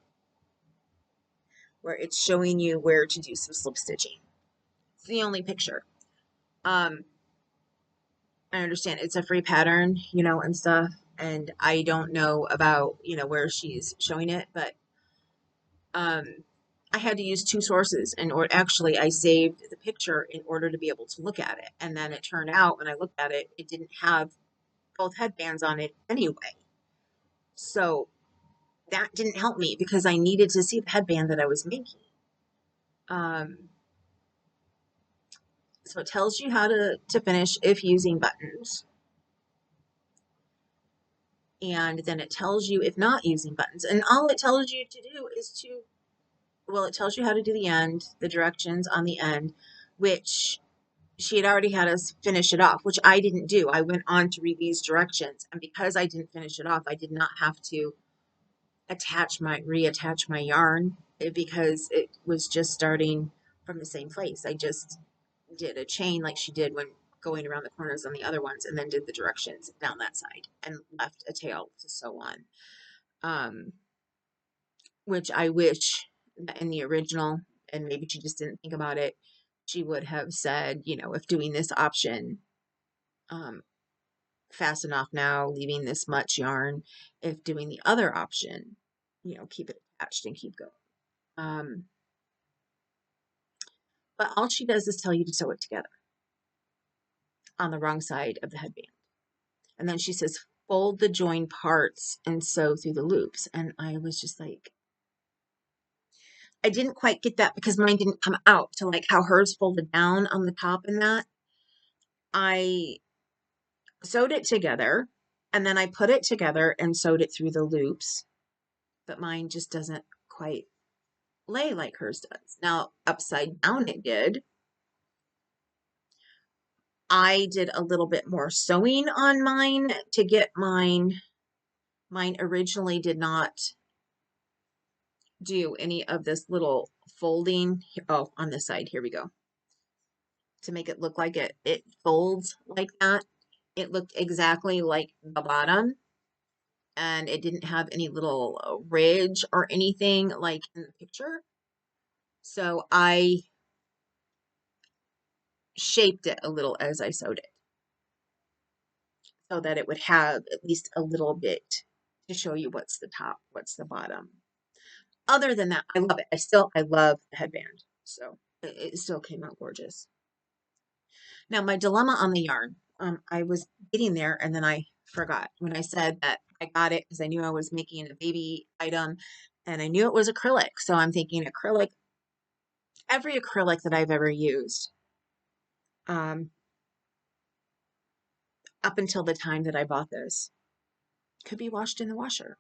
where it's showing you where to do some slip stitching. It's the only picture. I understand it's a free pattern, and stuff, and I don't know about, where she's showing it, but I had to use two sources actually I saved the picture in order to be able to look at it. And then it turned out when I looked at it, it didn't have both headbands on it anyway. So that didn't help me because I needed to see the headband that I was making. So it tells you how to finish if using buttons. And then it tells you if not using buttons. And all it tells you to do is it tells you how to do the end, the directions on the end, which she had already had us finish it off, which I didn't do. I went on to read these directions. And because I didn't finish it off, I did not have to reattach my yarn because it was just starting from the same place. I just did a chain like she did when going around the corners on the other ones, and then did the directions down that side and left a tail to sew on. Which I wish that in the original, and maybe she just didn't think about it, she would have said, if doing this option, fasten off now, leaving this much yarn. If doing the other option, keep it attached and keep going. But all she does is tell you to sew it together on the wrong side of the headband. And then she says, fold the joined parts and sew through the loops. And I was just like, I didn't quite get that because mine didn't come out to like how hers folded down on the top and that. I sewed it together and then I put it together and sewed it through the loops, but mine just doesn't quite lay like hers does. Now, upside down it did. I did a little bit more sewing on mine to get mine. Mine originally did not do any of this little folding. Oh, on this side, here we go. To make it look like it folds like that. It looked exactly like the bottom, and it didn't have any little ridge or anything like in the picture. So I shaped it a little as I sewed it so that it would have at least a little bit to show you what's the top, what's the bottom. Other than that, I love it. I love the headband. So it still came out gorgeous. Now, my dilemma on the yarn, I was getting there and then I forgot when I said that I got it because I knew I was making a baby item and I knew it was acrylic. So I'm thinking acrylic, every acrylic that I've ever used, up until the time that I bought this, could be washed in the washer.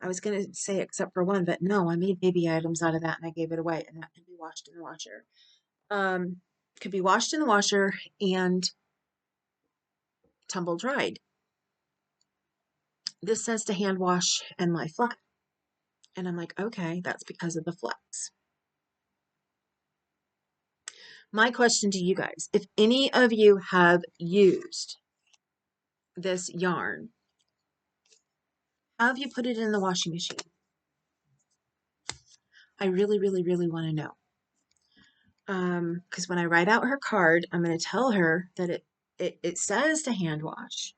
I was going to say except for one, but no, I made baby items out of that and I gave it away, and that could be washed in the washer. Um, could be washed in the washer and tumble dried. This says to hand wash and lie flat. And I'm like, okay, that's because of the flex. My question to you guys, if any of you have used this yarn, how have you put it in the washing machine? I really, really, really want to know. Because when I write out her card, I'm going to tell her that it says to hand wash,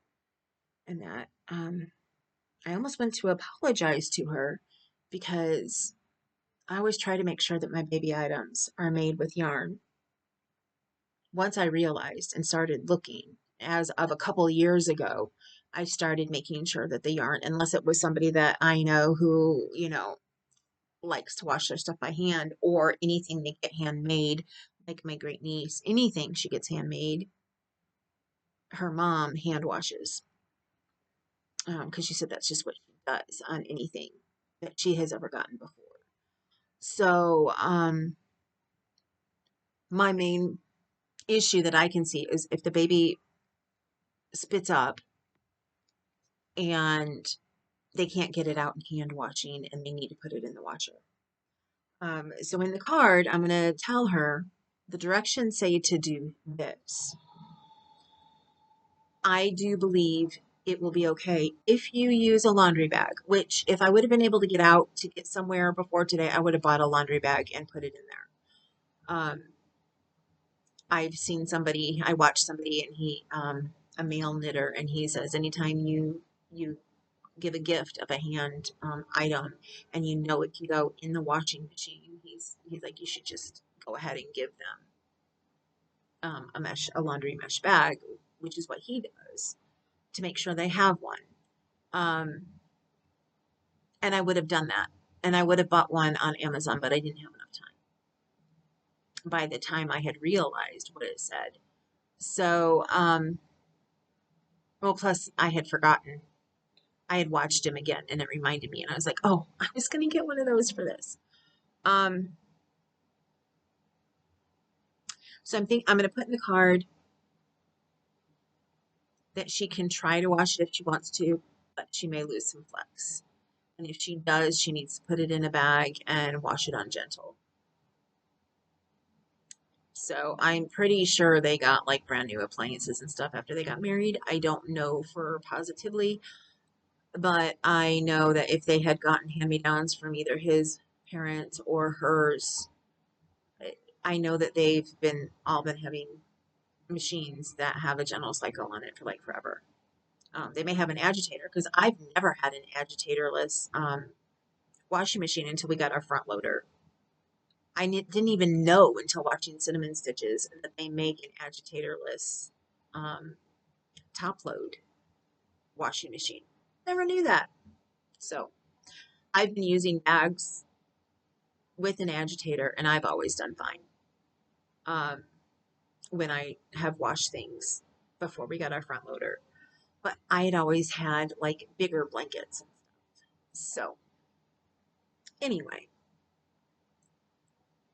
and that I almost went to apologize to her because I always try to make sure that my baby items are made with yarn. Once I realized and started looking, as of a couple years ago, I started making sure that the yarn, unless it was somebody that I know who, likes to wash their stuff by hand, or anything they get handmade, like my great niece, anything she gets handmade, her mom hand washes. Because she said that's just what she does on anything that she has ever gotten before. So, my main issue that I can see is if the baby spits up and they can't get it out in hand washing and they need to put it in the washer. So in the card, I'm going to tell her the directions say to do this. I do believe it will be okay if you use a laundry bag, which if I would have been able to get out to get somewhere before today, I would have bought a laundry bag and put it in there. I've seen somebody, I watched somebody and he, a male knitter, and he says, anytime you give a gift of a hand item and it can go in the washing machine, he's like, you should just go ahead and give them a laundry mesh bag, which is what he does, to make sure they have one. And I would have done that, and I would have bought one on Amazon, but I didn't have enough time by the time I had realized what it said. So well, plus I had forgotten. I had watched him again and it reminded me, and I was like, oh, I was going to get one of those for this. So I'm going to put in the card that she can try to wash it if she wants to, but she may lose some flex. And if she does, she needs to put it in a bag and wash it on gentle. So I'm pretty sure they got like brand new appliances and stuff after they got married. I don't know for positively, but I know that if they had gotten hand-me-downs from either his parents or hers, I know that they've all been having machines that have a gentle cycle on it for like forever. They may have an agitator, because I've never had an agitatorless washing machine until we got our front loader. I didn't even know until watching Cinnamon Stitches that they make an agitatorless top load washing machine. Never knew that. So I've been using bags with an agitator, and I've always done fine when I have washed things before we got our front loader. But I had always had like bigger blankets. So anyway,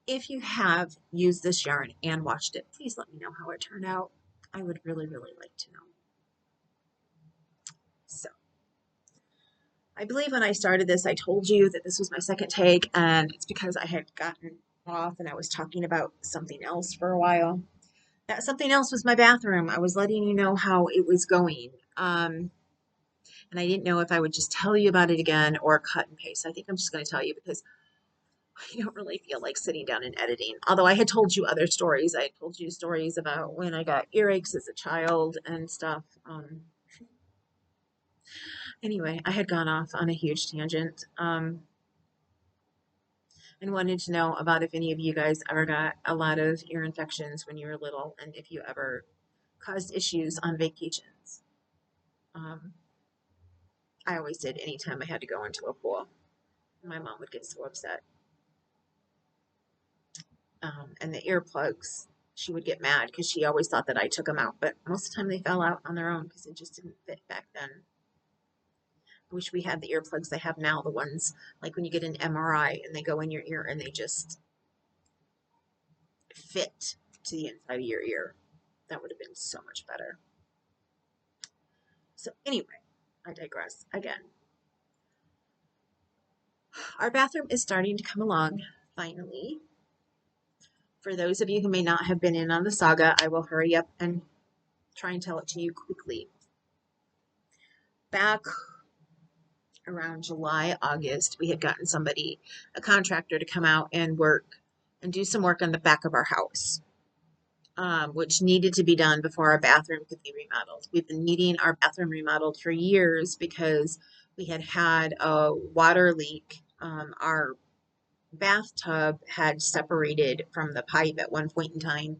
if you have used this yarn and washed it, please let me know how it turned out. I would really, really like to know. So I believe when I started this, I told you that this was my second take, and it's because I had gotten off and I was talking about something else for a while. That something else was my bathroom. I was letting you know how it was going. And I didn't know if I would just tell you about it again or cut and paste. I think I'm just going to tell you because I don't really feel like sitting down and editing. Although I had told you other stories. I had told you stories about when I got earaches as a child and stuff. Anyway, I had gone off on a huge tangent and wanted to know about if any of you guys ever got a lot of ear infections when you were little, and if you ever caused issues on vacations. I always did anytime I had to go into a pool. My mom would get so upset. And the earplugs she would get mad because she always thought that I took them out, but most of the time they fell out on their own because it just didn't fit back then. I wish we had the earplugs they have now, the ones like when you get an MRI and they go in your ear and they just fit to the inside of your ear. That would have been so much better. So anyway, I digress again. Our bathroom is starting to come along, finally. For those of you who may not have been in on the saga, I will hurry up and try and tell it to you quickly. Back around July, August, we had gotten somebody, a contractor, to come out and work and do some work on the back of our house, which needed to be done before our bathroom could be remodeled. We've been needing our bathroom remodeled for years because we had had a water leak. Our bathtub had separated from the pipe at one point in time,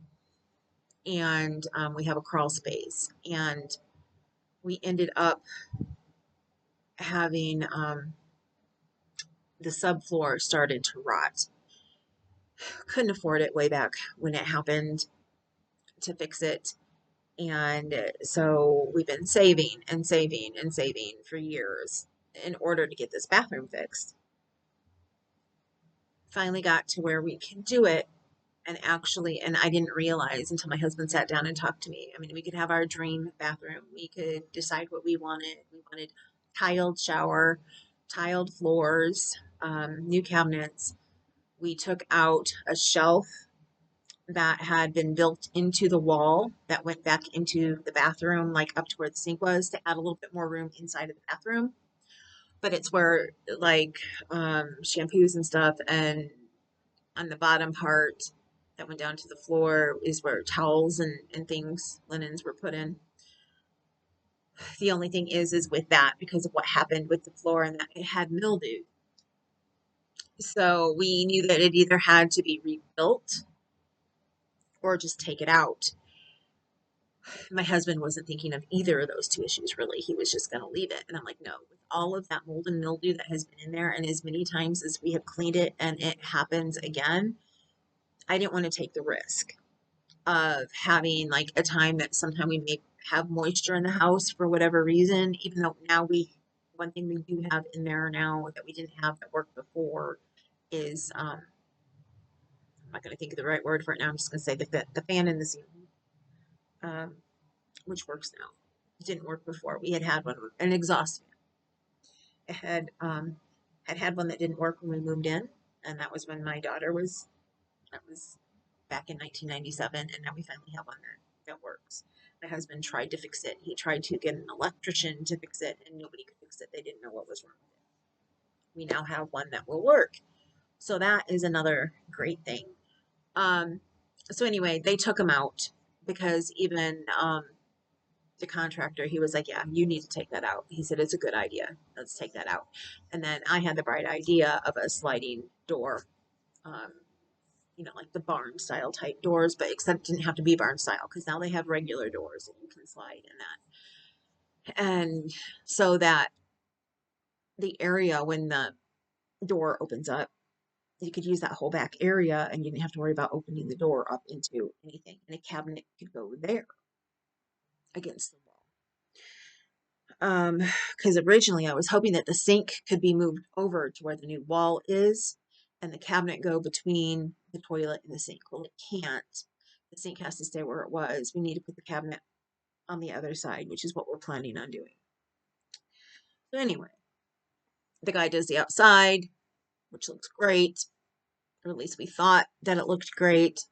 and we have a crawl space, and we ended up having the subfloor started to rot. Couldn't afford it way back when it happened to fix it. And so we've been saving and saving and saving for years in order to get this bathroom fixed. Finally got to where we can do it. And actually, and I didn't realize until my husband sat down and talked to me. I mean, we could have our dream bathroom. We could decide what we wanted. We wanted tiled shower, tiled floors, new cabinets. We took out a shelf that had been built into the wall that went back into the bathroom, like up to where the sink was, to add a little bit more room inside of the bathroom. But it's where like shampoos and stuff, and on the bottom part that went down to the floor is where towels and things, linens were put in. The only thing is with that, because of what happened with the floor and that it had mildew. So we knew that it either had to be rebuilt or just take it out. My husband wasn't thinking of either of those two issues, really. He was just going to leave it. And I'm like, no, with all of that mold and mildew that has been in there, and as many times as we have cleaned it and it happens again, I didn't want to take the risk of having like a time that sometime we may have moisture in the house for whatever reason, even though now one thing we do have in there now that we didn't have that worked before is, I'm not going to think of the right word for it now. I'm just going to say the fan in the ceiling, which works now. It didn't work before. We had one, an exhaust fan. It had one that didn't work when we moved in, and that was when my daughter was, that was back in 1997, and now we finally have one that works. My husband tried to fix it. He tried to get an electrician to fix it, and nobody could fix it. They didn't know what was wrong with it. We now have one that will work. So that is another great thing. So anyway, they took him out because even the contractor, he was like, yeah, you need to take that out. He said, it's a good idea. Let's take that out. And then I had the bright idea of a sliding door, like the barn style type doors, but except it didn't have to be barn style because now they have regular doors that you can slide in that. And so that the area when the door opens up, you could use that whole back area and you didn't have to worry about opening the door up into anything. And a cabinet could go there against the wall. Because originally I was hoping that the sink could be moved over to where the new wall is and the cabinet go between the toilet and the sink. Well, it can't. The sink has to stay where it was. We need to put the cabinet on the other side, which is what we're planning on doing. So anyway, the guy does the outside, which looks great, or at least we thought that it looked great.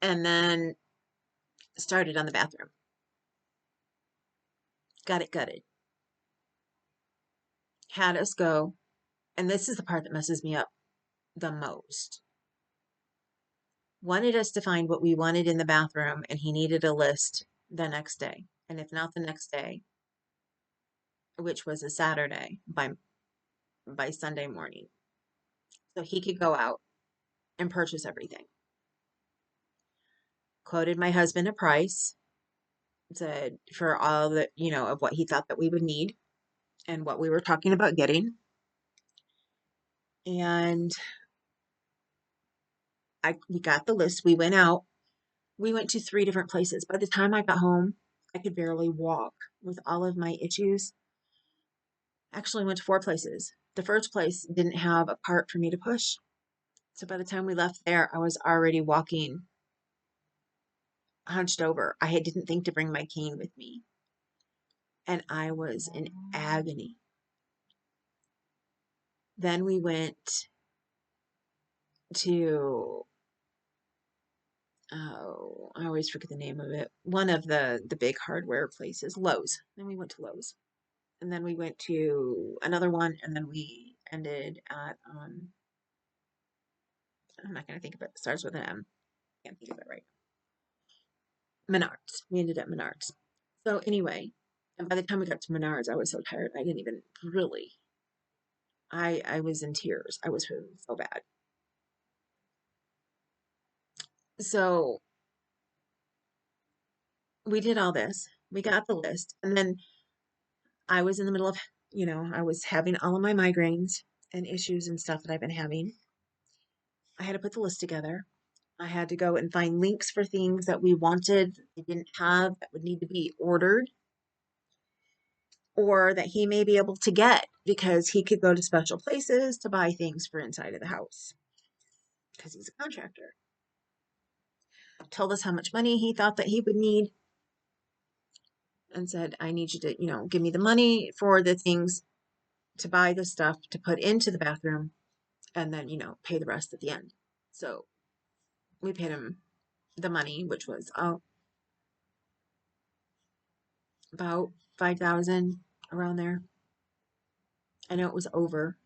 And then started on the bathroom. Got it gutted. Had us go, and this is the part that messes me up the most. Wanted us to find what we wanted in the bathroom, and he needed a list the next day. And if not the next day, which was a Saturday, by Sunday morning. So he could go out and purchase everything. Quoted my husband a price, said for all the, of what he thought that we would need and what we were talking about getting. And we got the list. We went out. We went to 3 different places. By the time I got home, I could barely walk with all of my issues. Actually, went to 4 places. The first place didn't have a cart for me to push. So by the time we left there, I was already walking hunched over. Didn't think to bring my cane with me. And I was in agony. Then we went to, oh, I always forget the name of it. One of the big hardware places, Lowe's. Then we went to Lowe's. And then we went to another one, and then we ended at, I'm not going to think of it. It starts with an M. Can't think of it right now. Menards. We ended at Menards. So anyway, and by the time we got to Menards, I was so tired. I didn't even really, I was in tears. I was hurting so bad. So we did all this. We got the list. And then I was in the middle of, I was having all of my migraines and issues and stuff that I've been having. I had to put the list together. I had to go and find links for things that we wanted, they didn't have, that would need to be ordered, or that he may be able to get because he could go to special places to buy things for inside of the house because he's a contractor. Told us how much money he thought that he would need and said, I need you to, give me the money for the things to buy the stuff to put into the bathroom and then, pay the rest at the end. So we paid him the money, which was about 5,000 around there. I know it was over.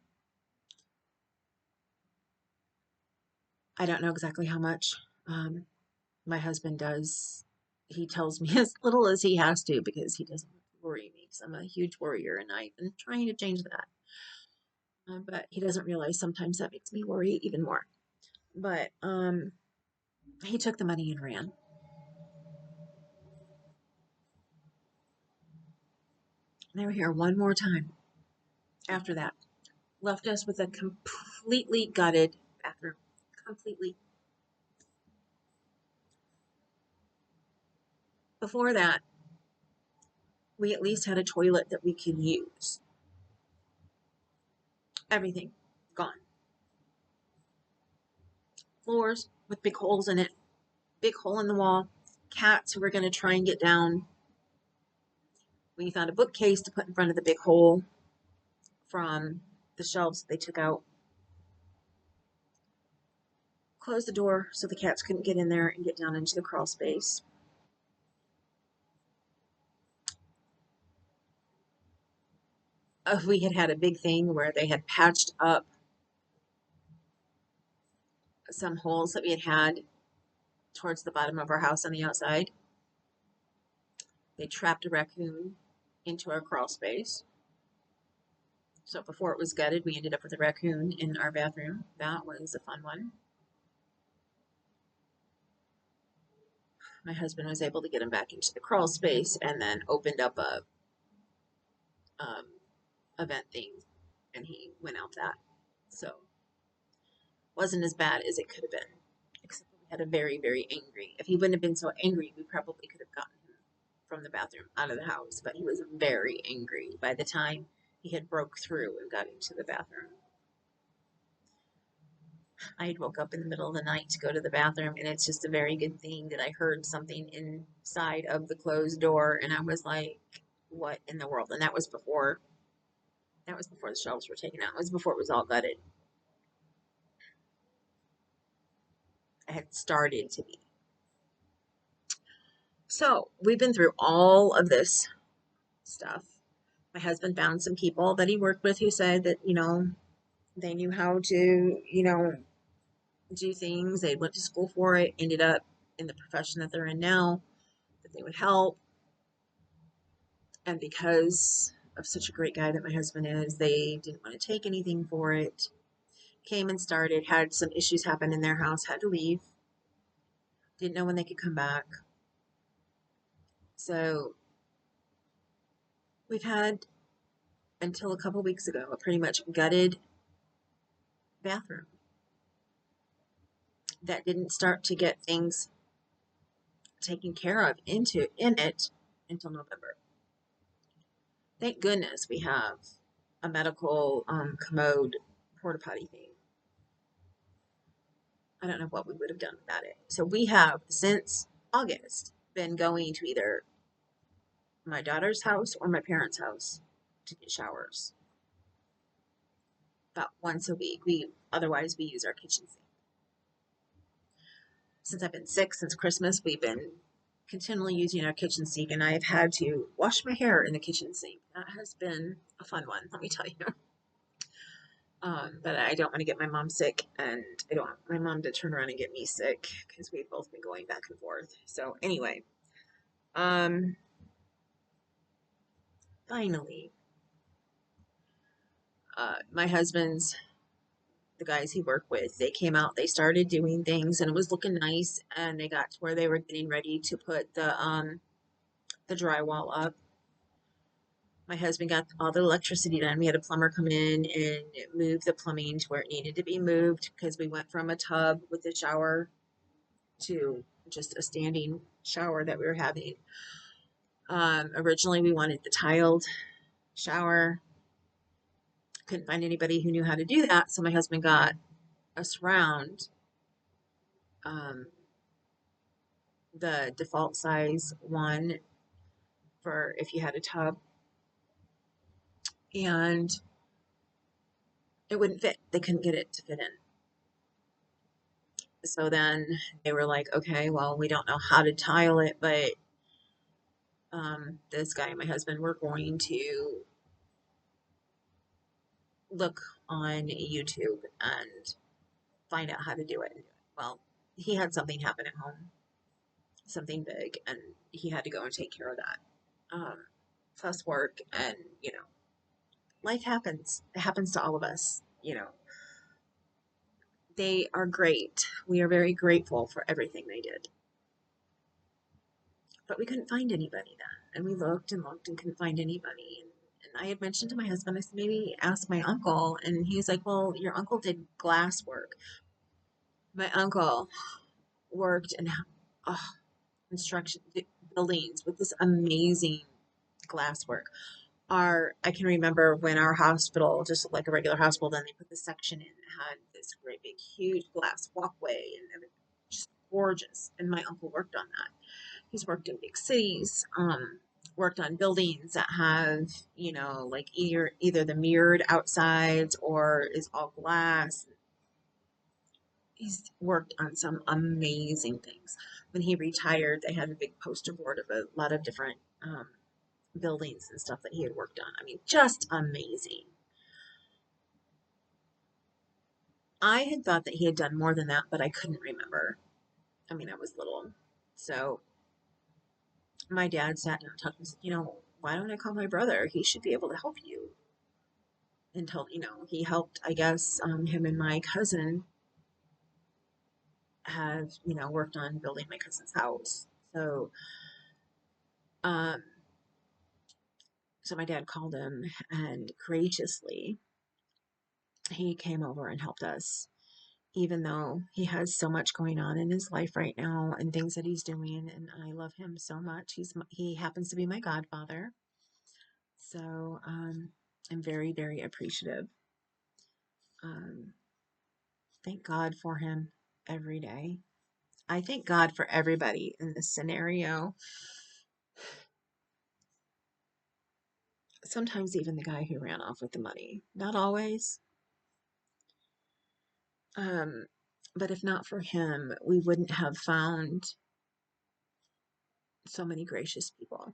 I don't know exactly how much. My husband does. He tells me as little as he has to because he doesn't worry me because I'm a huge worrier and I've been trying to change that. But he doesn't realize sometimes that makes me worry even more. But he took the money and ran. They were here one more time after that. Left us with a completely gutted bathroom. Completely. Before that, we at least had a toilet that we could use. Everything gone. Floors with big holes in it, big hole in the wall. Cats who were going to try and get down. We found a bookcase to put in front of the big hole from the shelves they took out. Closed the door so the cats couldn't get in there and get down into the crawl space. We had had a big thing where they had patched up some holes that we had towards the bottom of our house on the outside. They trapped a raccoon into our crawl space. So before it was gutted, we ended up with a raccoon in our bathroom. That was a fun one. My husband was able to get him back into the crawl space and then opened up a um, event thing and he went out that. So wasn't as bad as it could have been. Except we had a very, very angry. If he wouldn't have been so angry, we probably could have gotten him from the bathroom out of the house. But he was very angry by the time he had broke through and got into the bathroom. I had woke up in the middle of the night to go to the bathroom, and it's just a very good thing that I heard something inside of the closed door, and I was like, "What in the world?" And that was before the shelves were taken out. It was before it was all gutted. I had started to be. So we've been through all of this stuff. My husband found some people that he worked with who said that, they knew how to, do things. They went to school for it, ended up in the profession that they're in now, that they would help. And because of such a great guy that my husband is, they didn't want to take anything for it. Came and started, had some issues happen in their house, had to leave. Didn't know when they could come back. So we've had, until a couple weeks ago, a pretty much gutted bathroom. that didn't start to get things taken care of in it until November. Thank goodness we have a medical commode porta potty thing. I don't know what we would have done without it. So we have since August been going to either my daughter's house or my parents' house to get showers about once a week. Otherwise we use our kitchen sink. Since I've been sick since Christmas, we've been continually using our kitchen sink, and I've had to wash my hair in the kitchen sink. That has been a fun one, let me tell you. But I don't want to get my mom sick, and I don't want my mom to turn around and get me sick because we've both been going back and forth. So anyway, um, finally, my husband's the guys he worked with, they came out, they started doing things, and it was looking nice, and they got to where they were getting ready to put the drywall up. My husband got all the electricity done. We had a plumber come in and move the plumbing to where it needed to be moved because we went from a tub with a shower to just a standing shower that we were having. Originally, we wanted the tiled shower. Couldn't find anybody who knew how to do that, so my husband got a surround, um, the default size one for if you had a tub, and it wouldn't fit. They couldn't get it to fit in. So then they were like, okay, well, we don't know how to tile it, but this guy and my husband were going to look on YouTube and find out how to do it. Well, he had something happen at home, something big, and he had to go and take care of that. Plus work, and life happens. It happens to all of us. They are great. We are very grateful for everything they did. But we couldn't find anybody then. And we looked and looked and couldn't find anybody. And I had mentioned to my husband, I said, maybe ask my uncle. And he was like, well, your uncle did glass work. My uncle worked in construction buildings with this amazing glass work. I can remember when our hospital just looked like a regular hospital, then they put the section in that had this great big huge glass walkway and everything, just gorgeous. And my uncle worked on that. He's worked in big cities, worked on buildings that have, like either the mirrored outsides or is all glass. He's worked on some amazing things. When he retired, they had a big poster board of a lot of different buildings and stuff that he had worked on. I mean, just amazing. I had thought that he had done more than that, but I couldn't remember. I mean, I was little. So my dad sat down and talked and said, why don't I call my brother? He should be able to help you. Until, he helped, I guess, him and my cousin have, worked on building my cousin's house. Um, so my dad called him, and graciously, he came over and helped us, even though he has so much going on in his life right now and things that he's doing. And I love him so much. He happens to be my godfather. So, I'm very, very appreciative. Um, thank God for him every day. I thank God for everybody in this scenario. Sometimes even the guy who ran off with the money. Not always. Um, but if not for him, we wouldn't have found so many gracious people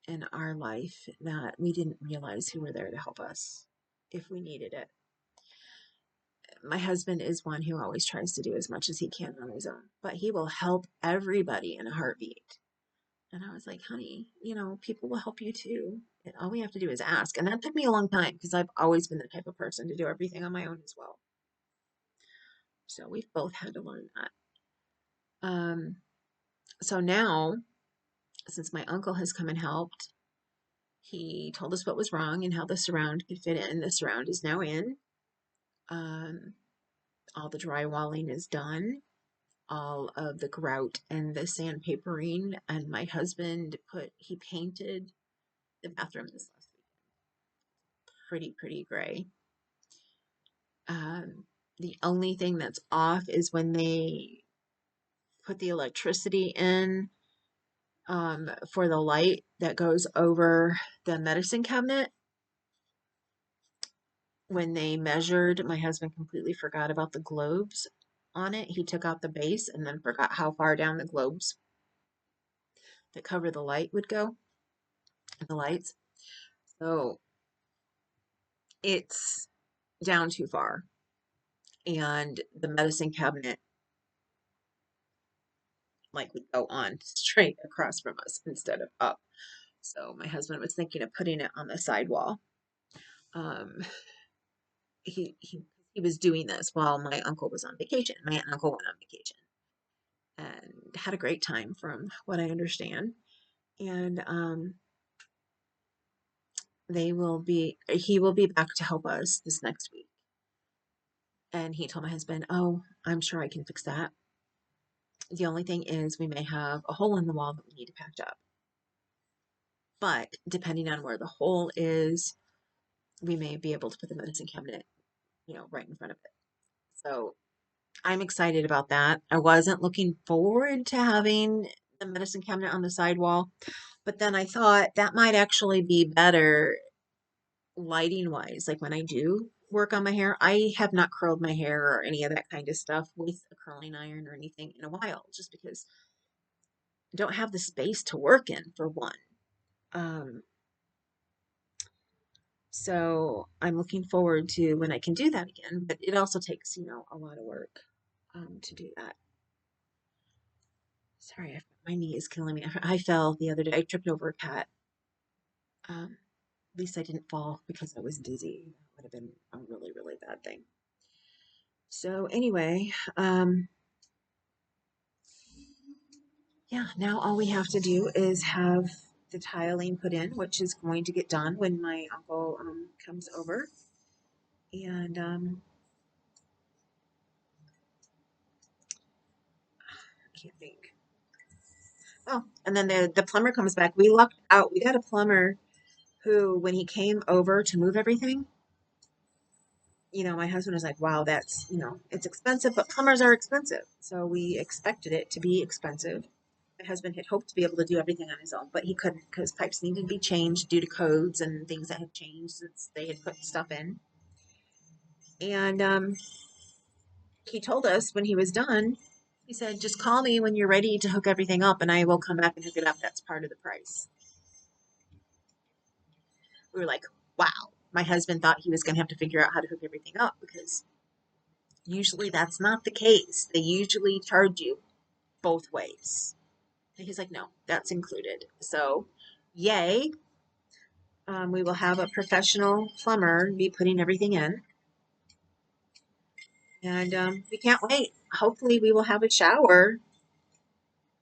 in our life that we didn't realize who were there to help us if we needed it. My husband is one who always tries to do as much as he can on his own, but he will help everybody in a heartbeat. And I was like, honey, people will help you too. And all we have to do is ask. And that took me a long time because I've always been the type of person to do everything on my own as well. So we've both had to learn that. So now, since my uncle has come and helped, he told us what was wrong and how the surround could fit in. The surround is now in. All the drywalling is done. all of the grout and the sandpapering, and my husband he painted the bathroom this last week. Pretty gray. The only thing that's off is when they put the electricity in for the light that goes over the medicine cabinet. When they measured, my husband completely forgot about the globes on it. He took out the base and then forgot how far down the globes that cover the light would go, the lights. So it's down too far. And the medicine cabinet like would go on straight across from us instead of up. So my husband was thinking of putting it on the sidewall. Um, he was doing this while my uncle was on vacation. My aunt and uncle went on vacation and had a great time, from what I understand. And he will be back to help us this next week. And he told my husband, "Oh, I'm sure I can fix that. The only thing is we may have a hole in the wall that we need to patch up. But depending on where the hole is, we may be able to put the medicine cabinet, right in front of it." So I'm excited about that. I wasn't looking forward to having the medicine cabinet on the sidewall, but then I thought that might actually be better lighting wise. Like when I do work on my hair, I have not curled my hair or any of that kind of stuff with a curling iron or anything in a while, just because I don't have the space to work in, for one. Um, so I'm looking forward to when I can do that again, but it also takes, a lot of work to do that. Sorry, my knee is killing me. I fell the other day. I tripped over a cat. At least I didn't fall because I was dizzy. That would have been a really, really bad thing. So anyway, yeah, now all we have to do is have the tiling put in, which is going to get done when my uncle comes over. And I can't think. Oh, and then the plumber comes back. We lucked out. We got a plumber who, when he came over to move everything, my husband was like, "Wow, that's, it's expensive, but plumbers are expensive." So we expected it to be expensive. My husband had hoped to be able to do everything on his own, but he couldn't because pipes needed to be changed due to codes and things that had changed since they had put stuff in. And he told us when he was done, he said, "Just call me when you're ready to hook everything up and I will come back and hook it up. That's part of the price." We were like, wow. My husband thought he was going to have to figure out how to hook everything up because usually that's not the case. They usually charge you both ways. And he's like, "No, that's included." So, yay. We will have a professional plumber be putting everything in. And we can't wait. Hopefully, we will have a shower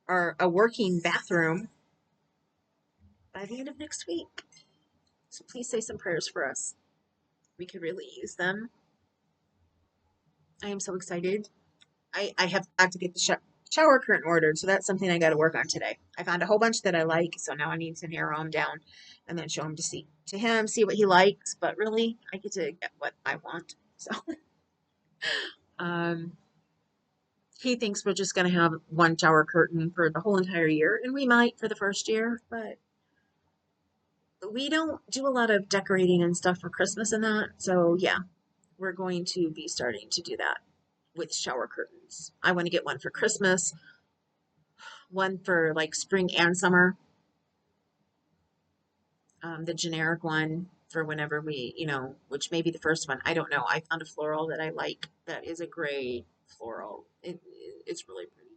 or a working bathroom by the end of next week. So, please say some prayers for us. We could really use them. I am so excited. I have got to get the shower curtain ordered, so that's something I got to work on today. I found a whole bunch that I like, so now I need to narrow them down and then show him see what he likes. But really, I get to get what I want. So, um, he thinks we're just going to have one shower curtain for the whole entire year, and we might for the first year, but we don't do a lot of decorating and stuff for Christmas and that. So yeah, we're going to be starting to do that with shower curtains. I want to get one for Christmas, one for like spring and summer, the generic one for whenever which may be the first one. I don't know. I found a floral that I like that is a gray floral. It's really pretty.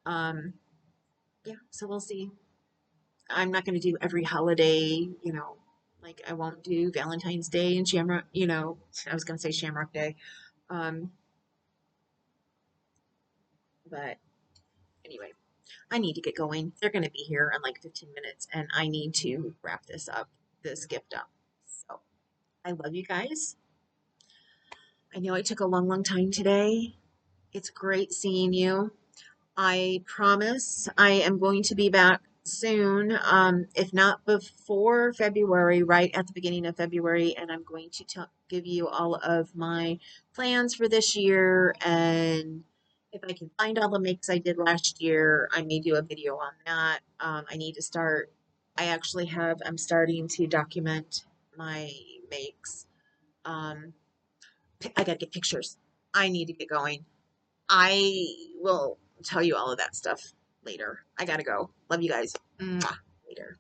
Um, yeah, so we'll see. I'm not going to do every holiday, like I won't do Valentine's Day and Shamrock, I was going to say Shamrock Day. Um, but anyway, I need to get going. They're going to be here in like 15 minutes and I need to wrap this gift up. So I love you guys. I know it took a long, long time today. It's great seeing you. I promise I am going to be back soon, if not before February, right at the beginning of February, and I'm going to give you all of my plans for this year, and if I can find all the makes I did last year, I may do a video on that. I need to start, I'm starting to document my makes. Um, I gotta get pictures. I need to get going. I will tell you all of that stuff later. I gotta go. Love you guys. Mwah. Later.